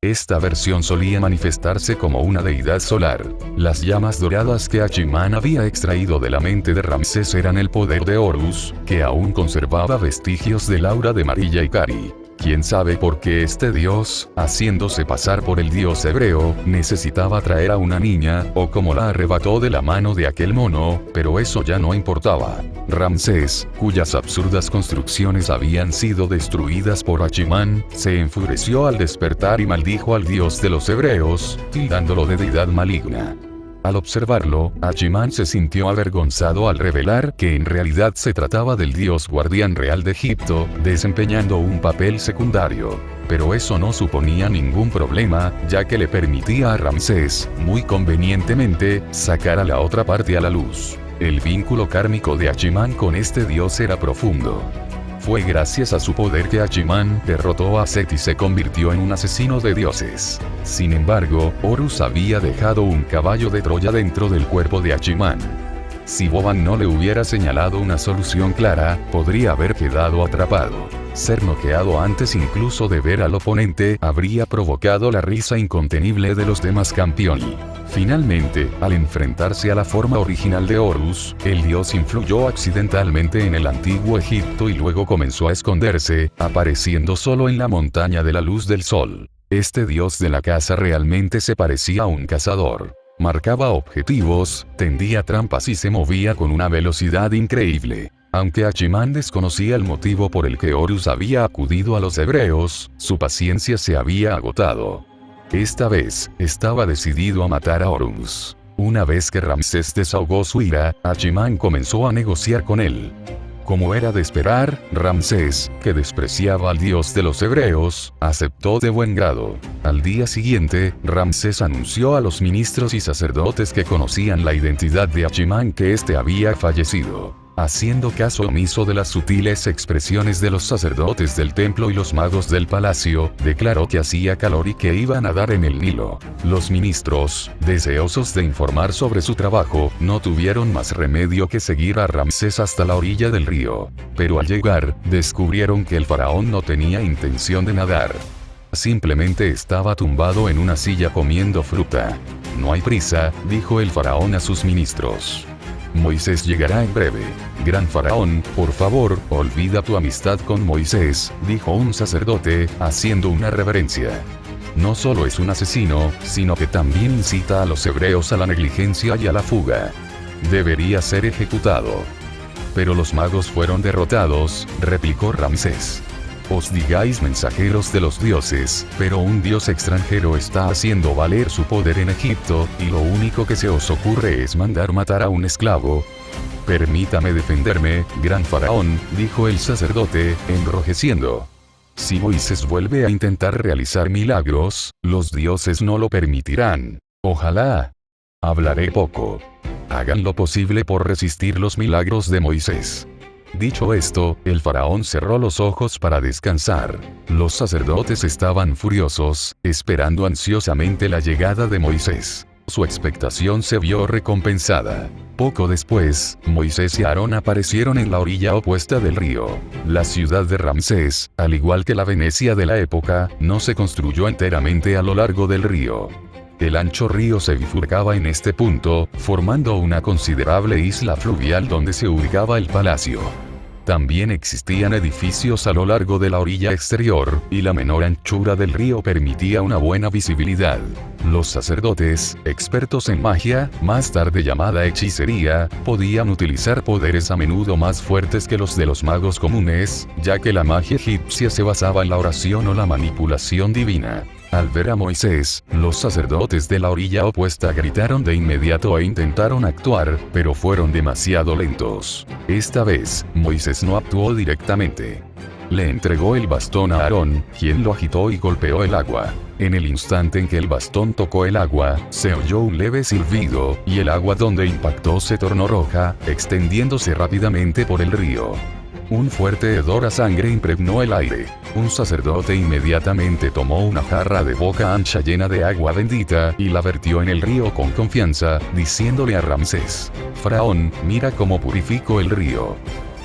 Speaker 1: Esta versión solía manifestarse como una deidad solar. Las llamas doradas que Hachiman había extraído de la mente de Ramsés eran el poder de Horus, que aún conservaba vestigios del aura de Marilla y Kari. Quién sabe por qué este dios, haciéndose pasar por el dios hebreo, necesitaba traer a una niña, o como la arrebató de la mano de aquel mono, pero eso ya no importaba. Ramsés, cuyas absurdas construcciones habían sido destruidas por Hachiman, se enfureció al despertar y maldijo al dios de los hebreos, tildándolo de deidad maligna. Al observarlo, Hachiman se sintió avergonzado al revelar que en realidad se trataba del dios guardián real de Egipto, desempeñando un papel secundario. Pero eso no suponía ningún problema, ya que le permitía a Ramsés, muy convenientemente, sacar a la otra parte a la luz. El vínculo kármico de Hachiman con este dios era profundo. Fue gracias a su poder que Hachiman derrotó a Set y se convirtió en un asesino de dioses. Sin embargo, Horus había dejado un caballo de Troya dentro del cuerpo de Hachiman. Si Boban no le hubiera señalado una solución clara, podría haber quedado atrapado. Ser noqueado antes incluso de ver al oponente habría provocado la risa incontenible de los demás campeones. Finalmente, al enfrentarse a la forma original de Horus, el dios influyó accidentalmente en el antiguo Egipto y luego comenzó a esconderse, apareciendo solo en la montaña de la luz del sol. Este dios de la caza realmente se parecía a un cazador. Marcaba objetivos, tendía trampas y se movía con una velocidad increíble. Aunque Hachiman desconocía el motivo por el que Horus había acudido a los hebreos, su paciencia se había agotado. Esta vez, estaba decidido a matar a Horus. Una vez que Ramsés desahogó su ira, Hachiman comenzó a negociar con él. Como era de esperar, Ramsés, que despreciaba al dios de los hebreos, aceptó de buen grado. Al día siguiente, Ramsés anunció a los ministros y sacerdotes que conocían la identidad de Hachiman que éste había fallecido. Haciendo caso omiso de las sutiles expresiones de los sacerdotes del templo y los magos del palacio, declaró que hacía calor y que iba a nadar en el Nilo. Los ministros, deseosos de informar sobre su trabajo, no tuvieron más remedio que seguir a Ramsés hasta la orilla del río. Pero al llegar, descubrieron que el faraón no tenía intención de nadar. Simplemente estaba tumbado en una silla comiendo fruta. No hay prisa, dijo el faraón a sus ministros. Moisés llegará en breve. Gran faraón, por favor, olvida tu amistad con Moisés, dijo un sacerdote, haciendo una reverencia. No solo es un asesino, sino que también incita a los hebreos a la negligencia y a la fuga. Debería ser ejecutado. Pero los magos fueron derrotados, replicó Ramsés. Os digáis mensajeros de los dioses, pero un dios extranjero está haciendo valer su poder en Egipto, y lo único que se os ocurre es mandar matar a un esclavo. Permítame defenderme, gran faraón, dijo el sacerdote, enrojeciendo. Si Moisés vuelve a intentar realizar milagros, los dioses no lo permitirán. Ojalá. Hablaré poco. Hagan lo posible por resistir los milagros de Moisés. Dicho esto, el faraón cerró los ojos para descansar. Los sacerdotes estaban furiosos, esperando ansiosamente la llegada de Moisés. Su expectación se vio recompensada. Poco después, Moisés y Aarón aparecieron en la orilla opuesta del río. La ciudad de Ramsés, al igual que la Venecia de la época, no se construyó enteramente a lo largo del río. El ancho río se bifurcaba en este punto, formando una considerable isla fluvial donde se ubicaba el palacio. También existían edificios a lo largo de la orilla exterior, y la menor anchura del río permitía una buena visibilidad. Los sacerdotes, expertos en magia, más tarde llamada hechicería, podían utilizar poderes a menudo más fuertes que los de los magos comunes, ya que la magia egipcia se basaba en la oración o la manipulación divina. Al ver a Moisés, los sacerdotes de la orilla opuesta gritaron de inmediato e intentaron actuar, pero fueron demasiado lentos. Esta vez, Moisés no actuó directamente. Le entregó el bastón a Aarón, quien lo agitó y golpeó el agua. En el instante en que el bastón tocó el agua, se oyó un leve silbido, y el agua donde impactó se tornó roja, extendiéndose rápidamente por el río. Un fuerte hedor a sangre impregnó el aire. Un sacerdote inmediatamente tomó una jarra de boca ancha llena de agua bendita y la vertió en el río con confianza, diciéndole a Ramsés: «Faraón, mira cómo purifico el río».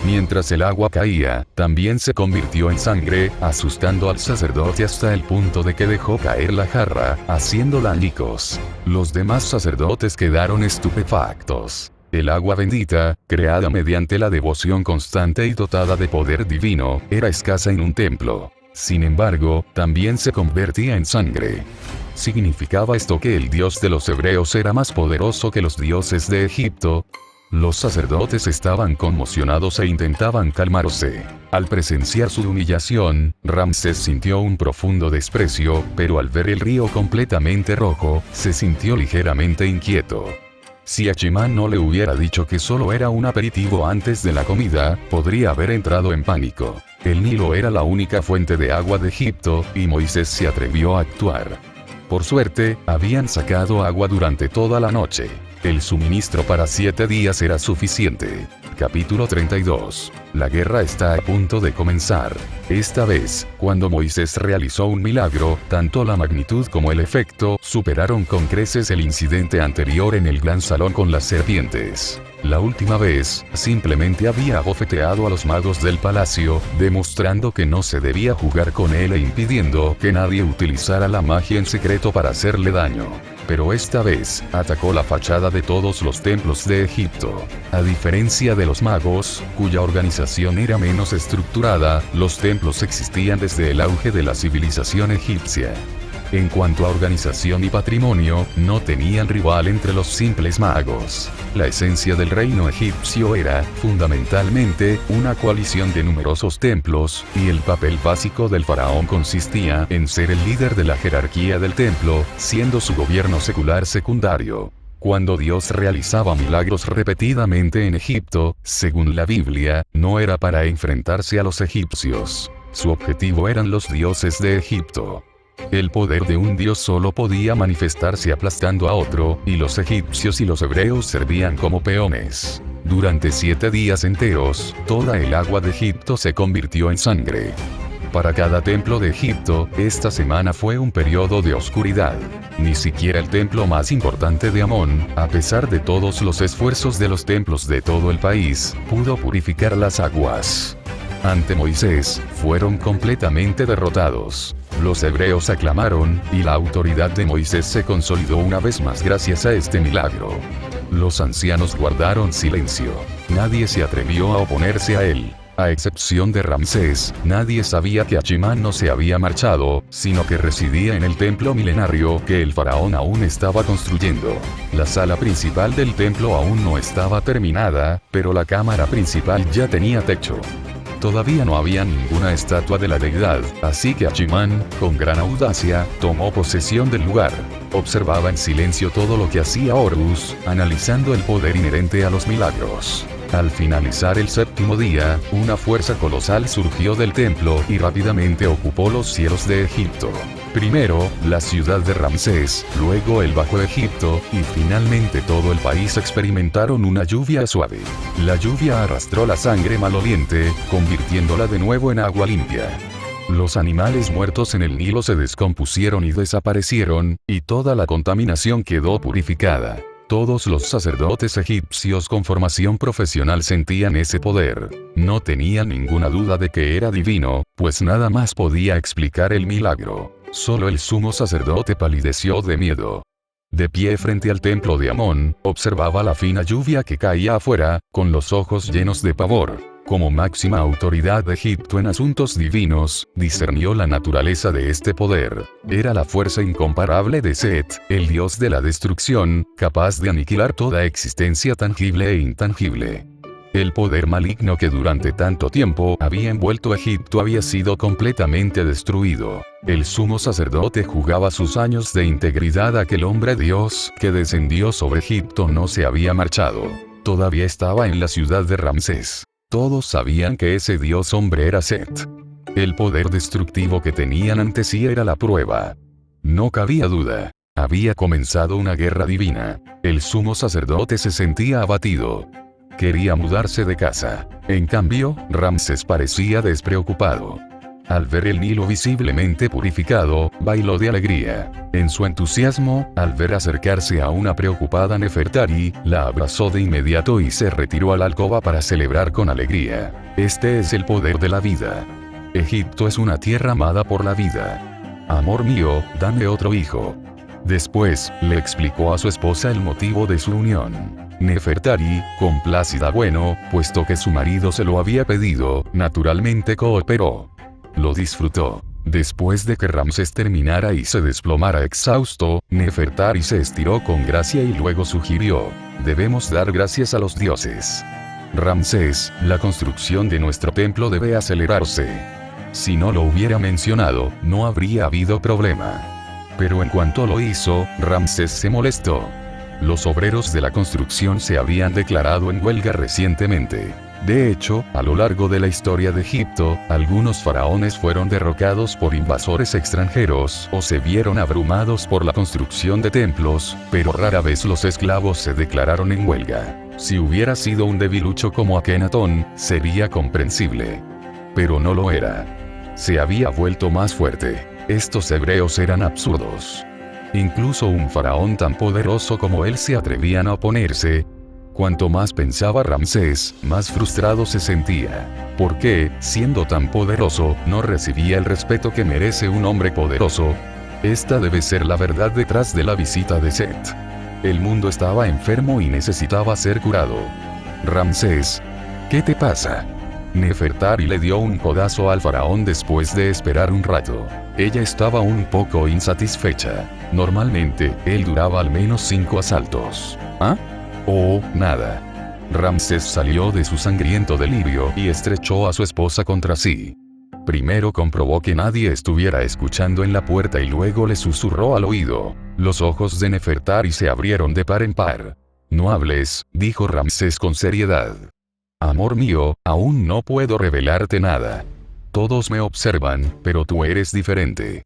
Speaker 1: Mientras el agua caía, también se convirtió en sangre, asustando al sacerdote hasta el punto de que dejó caer la jarra, haciéndola añicos. Los demás sacerdotes quedaron estupefactos. El agua bendita, creada mediante la devoción constante y dotada de poder divino, era escasa en un templo. Sin embargo, también se convertía en sangre. ¿Significaba esto que el Dios de los hebreos era más poderoso que los dioses de Egipto? Los sacerdotes estaban conmocionados e intentaban calmarse. Al presenciar su humillación, Ramsés sintió un profundo desprecio, pero al ver el río completamente rojo, se sintió ligeramente inquieto. Si Achimán no le hubiera dicho que solo era un aperitivo antes de la comida, podría haber entrado en pánico. El Nilo era la única fuente de agua de Egipto, y Moisés se atrevió a actuar. Por suerte, habían sacado agua durante toda la noche. El suministro para 7 días era suficiente. Capítulo 32. La guerra está a punto de comenzar. Esta vez, cuando Moisés realizó un milagro, tanto la magnitud como el efecto superaron con creces el incidente anterior en el gran salón con las serpientes. La última vez, simplemente había abofeteado a los magos del palacio, demostrando que no se debía jugar con él e impidiendo que nadie utilizara la magia en secreto para hacerle daño. Pero esta vez, atacó la fachada de todos los templos de Egipto. A diferencia de los magos, cuya organización era menos estructurada, los templos existían desde el auge de la civilización egipcia. En cuanto a organización y patrimonio, no tenían rival entre los simples magos. La esencia del reino egipcio era, fundamentalmente, una coalición de numerosos templos, y el papel básico del faraón consistía en ser el líder de la jerarquía del templo, siendo su gobierno secular secundario. Cuando Dios realizaba milagros repetidamente en Egipto, según la Biblia, no era para enfrentarse a los egipcios. Su objetivo eran los dioses de Egipto. El poder de un dios solo podía manifestarse aplastando a otro, y los egipcios y los hebreos servían como peones. Durante 7 días enteros, toda el agua de Egipto se convirtió en sangre. Para cada templo de Egipto, esta semana fue un periodo de oscuridad. Ni siquiera el templo más importante de Amón, a pesar de todos los esfuerzos de los templos de todo el país, pudo purificar las aguas. Ante Moisés, fueron completamente derrotados. Los hebreos aclamaron, y la autoridad de Moisés se consolidó una vez más gracias a este milagro. Los ancianos guardaron silencio. Nadie se atrevió a oponerse a él. A excepción de Ramsés, nadie sabía que Achiman no se había marchado, sino que residía en el templo milenario que el faraón aún estaba construyendo. La sala principal del templo aún no estaba terminada, pero la cámara principal ya tenía techo. Todavía no había ninguna estatua de la deidad, así que Achiman, con gran audacia, tomó posesión del lugar. Observaba en silencio todo lo que hacía Horus, analizando el poder inherente a los milagros. Al finalizar el séptimo día, una fuerza colosal surgió del templo y rápidamente ocupó los cielos de Egipto. Primero, la ciudad de Ramsés, luego el Bajo Egipto, y finalmente todo el país experimentaron una lluvia suave. La lluvia arrastró la sangre maloliente, convirtiéndola de nuevo en agua limpia. Los animales muertos en el Nilo se descompusieron y desaparecieron, y toda la contaminación quedó purificada. Todos los sacerdotes egipcios con formación profesional sentían ese poder. No tenían ninguna duda de que era divino, pues nada más podía explicar el milagro. Solo el sumo sacerdote palideció de miedo. De pie frente al templo de Amón, observaba la fina lluvia que caía afuera, con los ojos llenos de pavor. Como máxima autoridad de Egipto en asuntos divinos, discernió la naturaleza de este poder. Era la fuerza incomparable de Set, el dios de la destrucción, capaz de aniquilar toda existencia tangible e intangible. El poder maligno que durante tanto tiempo había envuelto a Egipto había sido completamente destruido. El sumo sacerdote jugaba sus años de integridad a aquel hombre Dios que descendió sobre Egipto no se había marchado. Todavía estaba en la ciudad de Ramsés. Todos sabían que ese dios hombre era Set. El poder destructivo que tenían ante sí era la prueba. No cabía duda. Había comenzado una guerra divina. El sumo sacerdote se sentía abatido. Quería mudarse de casa. En cambio, Ramsés parecía despreocupado. Al ver el Nilo visiblemente purificado, bailó de alegría. En su entusiasmo, al ver acercarse a una preocupada Nefertari, la abrazó de inmediato y se retiró a la alcoba para celebrar con alegría. Este es el poder de la vida. Egipto es una tierra amada por la vida. Amor mío, dame otro hijo. Después, le explicó a su esposa el motivo de su unión. Nefertari, complacida puesto que su marido se lo había pedido, naturalmente cooperó. Lo disfrutó. Después de que Ramsés terminara y se desplomara exhausto, Nefertari se estiró con gracia y luego sugirió: debemos dar gracias a los dioses. Ramsés, la construcción de nuestro templo debe acelerarse. Si no lo hubiera mencionado, no habría habido problema. Pero en cuanto lo hizo, Ramsés se molestó. Los obreros de la construcción se habían declarado en huelga recientemente. De hecho, a lo largo de la historia de Egipto, algunos faraones fueron derrocados por invasores extranjeros o se vieron abrumados por la construcción de templos, pero rara vez los esclavos se declararon en huelga. Si hubiera sido un debilucho como Akenatón, sería comprensible. Pero no lo era. Se había vuelto más fuerte. Estos hebreos eran absurdos. Incluso un faraón tan poderoso como él se atrevían a oponerse. Cuanto más pensaba Ramsés, más frustrado se sentía. ¿Por qué, siendo tan poderoso, no recibía el respeto que merece un hombre poderoso? Esta debe ser la verdad detrás de la visita de Set. El mundo estaba enfermo y necesitaba ser curado. Ramsés, ¿qué te pasa? Nefertari le dio un codazo al faraón después de esperar un rato. Ella estaba un poco insatisfecha. Normalmente, él duraba al menos 5 asaltos. ¿Ah? Oh, nada. Ramsés salió de su sangriento delirio y estrechó a su esposa contra sí. Primero comprobó que nadie estuviera escuchando en la puerta y luego le susurró al oído. Los ojos de Nefertari se abrieron de par en par. No hables, dijo Ramsés con seriedad. Amor mío, aún no puedo revelarte nada. Todos me observan, pero tú eres diferente.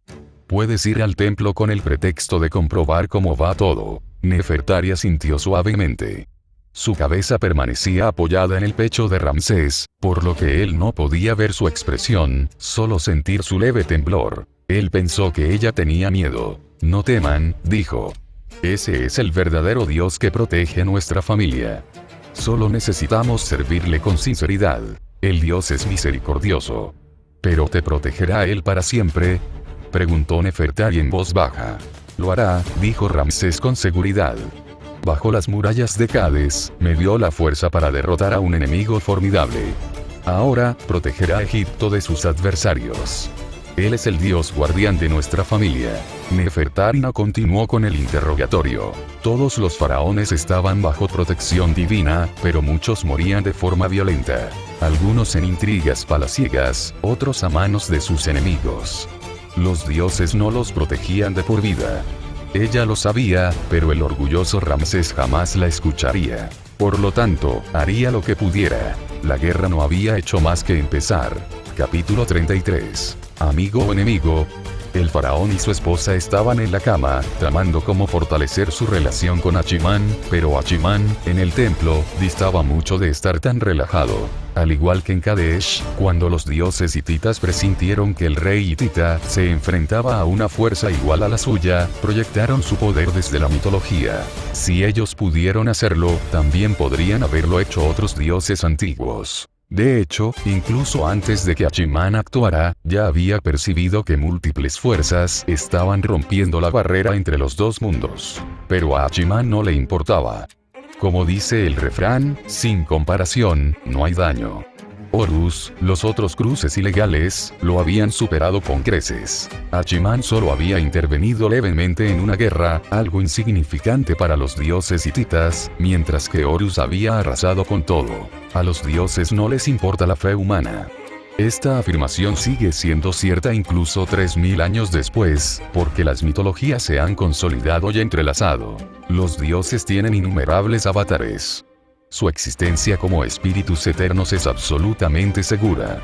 Speaker 1: Puedes ir al templo con el pretexto de comprobar cómo va todo. Nefertari asintió suavemente. Su cabeza permanecía apoyada en el pecho de Ramsés, por lo que él no podía ver su expresión, solo sentir su leve temblor. Él pensó que ella tenía miedo. No teman, dijo. Ese es el verdadero Dios que protege a nuestra familia. Solo necesitamos servirle con sinceridad. El Dios es misericordioso. ¿Pero te protegerá Él para siempre?, preguntó Nefertari en voz baja. Lo hará, dijo Ramsés con seguridad. Bajo las murallas de Cades, me dio la fuerza para derrotar a un enemigo formidable. Ahora, protegerá a Egipto de sus adversarios. Él es el Dios guardián de nuestra familia. Nefertarina continuó con el interrogatorio. Todos los faraones estaban bajo protección divina, pero muchos morían de forma violenta. Algunos en intrigas palaciegas, otros a manos de sus enemigos. Los dioses no los protegían de por vida. Ella lo sabía, pero el orgulloso Ramsés jamás la escucharía. Por lo tanto, haría lo que pudiera. La guerra no había hecho más que empezar. Capítulo 33. Amigo o enemigo. El faraón y su esposa estaban en la cama, tramando cómo fortalecer su relación con Achimán, pero Achimán, en el templo, distaba mucho de estar tan relajado. Al igual que en Kadesh, cuando los dioses hititas presintieron que el rey hitita se enfrentaba a una fuerza igual a la suya, proyectaron su poder desde la mitología. Si ellos pudieron hacerlo, también podrían haberlo hecho otros dioses antiguos. De hecho, incluso antes de que Achimán actuara, ya había percibido que múltiples fuerzas estaban rompiendo la barrera entre los dos mundos. Pero a Achimán no le importaba. Como dice el refrán, sin comparación, no hay daño. Horus, los otros cruces ilegales, lo habían superado con creces. Achimán solo había intervenido levemente en una guerra, algo insignificante para los dioses hititas, mientras que Horus había arrasado con todo. A los dioses no les importa la fe humana. Esta afirmación sigue siendo cierta incluso 3000 años después, porque las mitologías se han consolidado y entrelazado. Los dioses tienen innumerables avatares. Su existencia como espíritus eternos es absolutamente segura.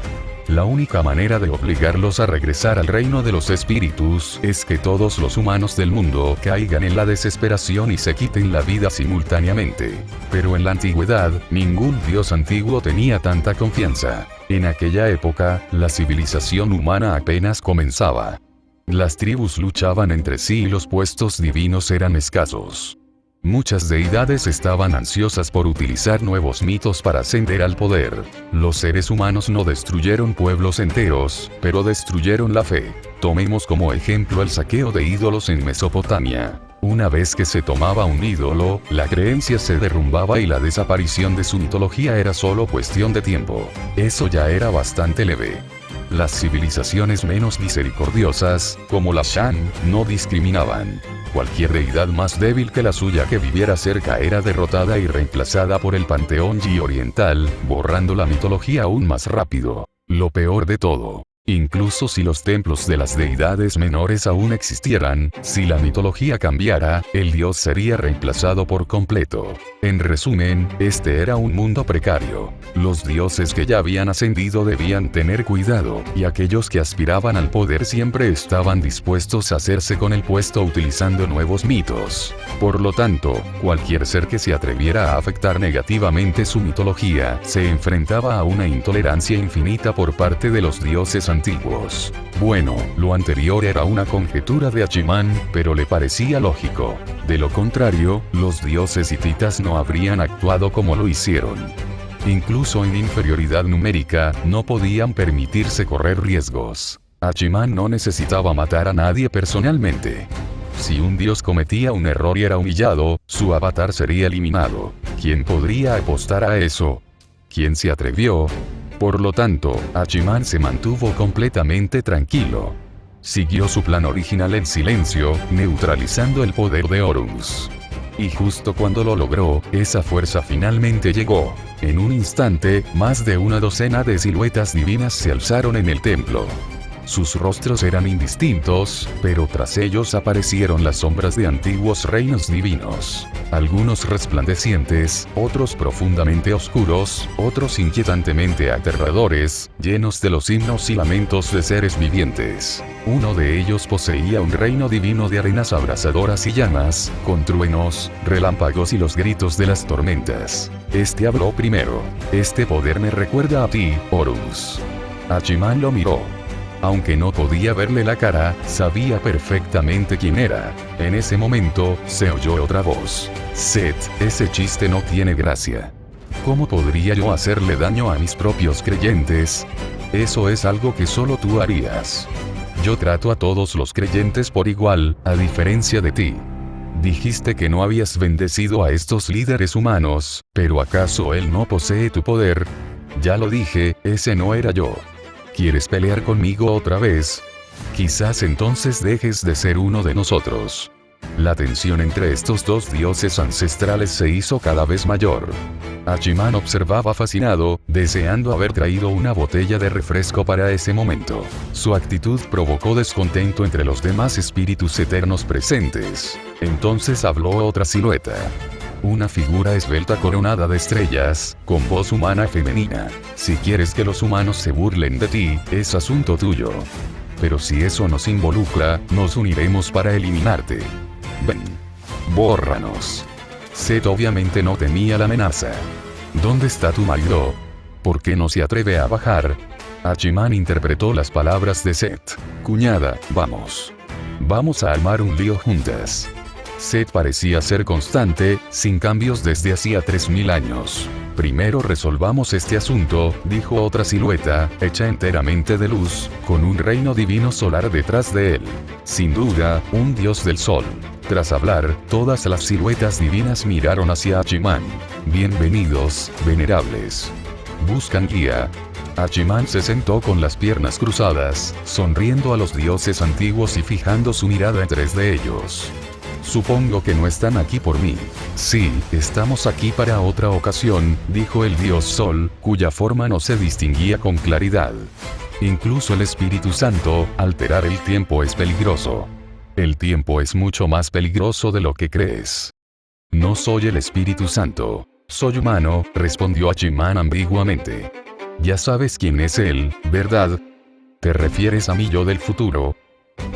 Speaker 1: La única manera de obligarlos a regresar al reino de los espíritus es que todos los humanos del mundo caigan en la desesperación y se quiten la vida simultáneamente. Pero en la antigüedad, ningún dios antiguo tenía tanta confianza. En aquella época, la civilización humana apenas comenzaba. Las tribus luchaban entre sí y los puestos divinos eran escasos. Muchas deidades estaban ansiosas por utilizar nuevos mitos para ascender al poder. Los seres humanos no destruyeron pueblos enteros, pero destruyeron la fe. Tomemos como ejemplo el saqueo de ídolos en Mesopotamia. Una vez que se tomaba un ídolo, la creencia se derrumbaba y la desaparición de su mitología era solo cuestión de tiempo. Eso ya era bastante leve. Las civilizaciones menos misericordiosas, como las Shan, no discriminaban. Cualquier deidad más débil que la suya que viviera cerca era derrotada y reemplazada por el panteón Yi oriental, borrando la mitología aún más rápido. Lo peor de todo. Incluso si los templos de las deidades menores aún existieran, si la mitología cambiara, el dios sería reemplazado por completo. En resumen, este era un mundo precario. Los dioses que ya habían ascendido debían tener cuidado, y aquellos que aspiraban al poder siempre estaban dispuestos a hacerse con el puesto utilizando nuevos mitos. Por lo tanto, cualquier ser que se atreviera a afectar negativamente su mitología, se enfrentaba a una intolerancia infinita por parte de los dioses antiguos. Bueno, lo anterior era una conjetura de Achimán, pero le parecía lógico. De lo contrario, los dioses hititas no habrían actuado como lo hicieron. Incluso en inferioridad numérica, no podían permitirse correr riesgos. Achimán no necesitaba matar a nadie personalmente. Si un dios cometía un error y era humillado, su avatar sería eliminado. ¿Quién podría apostar a eso? ¿Quién se atrevió? Por lo tanto, Achimán se mantuvo completamente tranquilo. Siguió su plan original en silencio, neutralizando el poder de Horus. Y justo cuando lo logró, esa fuerza finalmente llegó. En un instante, más de una docena de siluetas divinas se alzaron en el templo. Sus rostros eran indistintos, pero tras ellos aparecieron las sombras de antiguos reinos divinos. Algunos resplandecientes, otros profundamente oscuros, otros inquietantemente aterradores, llenos de los himnos y lamentos de seres vivientes. Uno de ellos poseía un reino divino de arenas abrasadoras y llamas, con truenos, relámpagos y los gritos de las tormentas. Este habló primero. Este poder me recuerda a ti, Horus. Achimán lo miró. Aunque no podía verle la cara, sabía perfectamente quién era. En ese momento, se oyó otra voz. Set, ese chiste no tiene gracia. ¿Cómo podría yo hacerle daño a mis propios creyentes? Eso es algo que solo tú harías. Yo trato a todos los creyentes por igual, a diferencia de ti. Dijiste que no habías bendecido a estos líderes humanos, pero ¿acaso él no posee tu poder? Ya lo dije, ese no era yo. ¿Quieres pelear conmigo otra vez? Quizás entonces dejes de ser uno de nosotros. La tensión entre estos dos dioses ancestrales se hizo cada vez mayor. Hachiman observaba fascinado, deseando haber traído una botella de refresco para ese momento. Su actitud provocó descontento entre los demás espíritus eternos presentes. Entonces habló otra silueta. Una figura esbelta coronada de estrellas, con voz humana femenina. Si quieres que los humanos se burlen de ti, es asunto tuyo. Pero si eso nos involucra, nos uniremos para eliminarte. Ven. Bórranos. Set obviamente no temía la amenaza. ¿Dónde está tu marido? ¿Por qué no se atreve a bajar? Hachiman interpretó las palabras de Set. Cuñada, vamos. Vamos a armar un lío juntas. Set parecía ser constante, sin cambios desde hacía 3000 años. Primero resolvamos este asunto, dijo otra silueta, hecha enteramente de luz, con un reino divino solar detrás de él. Sin duda, un dios del sol. Tras hablar, todas las siluetas divinas miraron hacia Hachiman. Bienvenidos, venerables. ¿Buscan guía? Hachiman se sentó con las piernas cruzadas, sonriendo a los dioses antiguos y fijando su mirada en 3 de ellos. Supongo que no están aquí por mí. Sí, estamos aquí para otra ocasión, dijo el dios Sol, cuya forma no se distinguía con claridad. Incluso el Espíritu Santo, alterar el tiempo es peligroso. El tiempo es mucho más peligroso de lo que crees. No soy el Espíritu Santo. Soy humano, respondió Hachiman ambiguamente. Ya sabes quién es él, ¿verdad? ¿Te refieres a mi yo del futuro?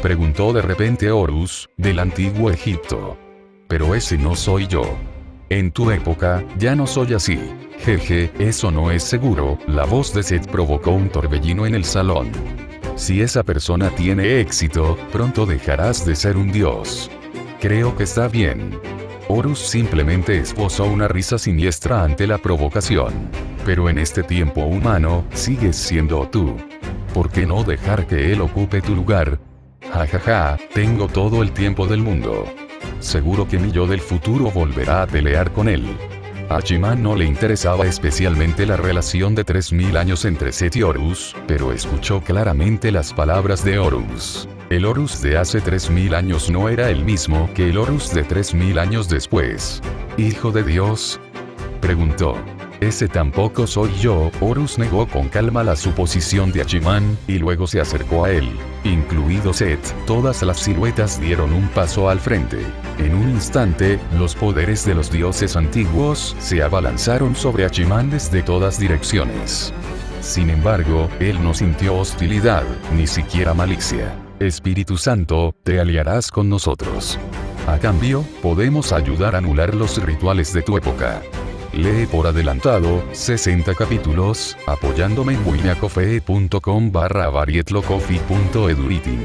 Speaker 1: Preguntó de repente Horus, del antiguo Egipto. Pero ese no soy yo. En tu época, ya no soy así. Jeje, eso no es seguro. La voz de Set provocó un torbellino en el salón. Si esa persona tiene éxito, pronto dejarás de ser un dios. Creo que está bien. Horus simplemente esbozó una risa siniestra ante la provocación. Pero en este tiempo humano, sigues siendo tú. ¿Por qué no dejar que él ocupe tu lugar? Jajaja, tengo todo el tiempo del mundo. Seguro que mi yo del futuro volverá a pelear con él. A Hachiman no le interesaba especialmente la relación de 3000 años entre Set y Horus, pero escuchó claramente las palabras de Horus. El Horus de hace 3000 años no era el mismo que el Horus de 3000 años después. ¿Hijo de Dios?, preguntó. Ese tampoco soy yo. Horus negó con calma la suposición de Hachiman, y luego se acercó a él. Incluido Set, todas las siluetas dieron un paso al frente. En un instante, los poderes de los dioses antiguos se abalanzaron sobre Hachiman desde todas direcciones. Sin embargo, él no sintió hostilidad, ni siquiera malicia. Espíritu Santo, te aliarás con nosotros. A cambio, podemos ayudar a anular los rituales de tu época. Lee por adelantado, 60 capítulos, apoyándome en wiñacofe.com/varietlocoffee.eduiting.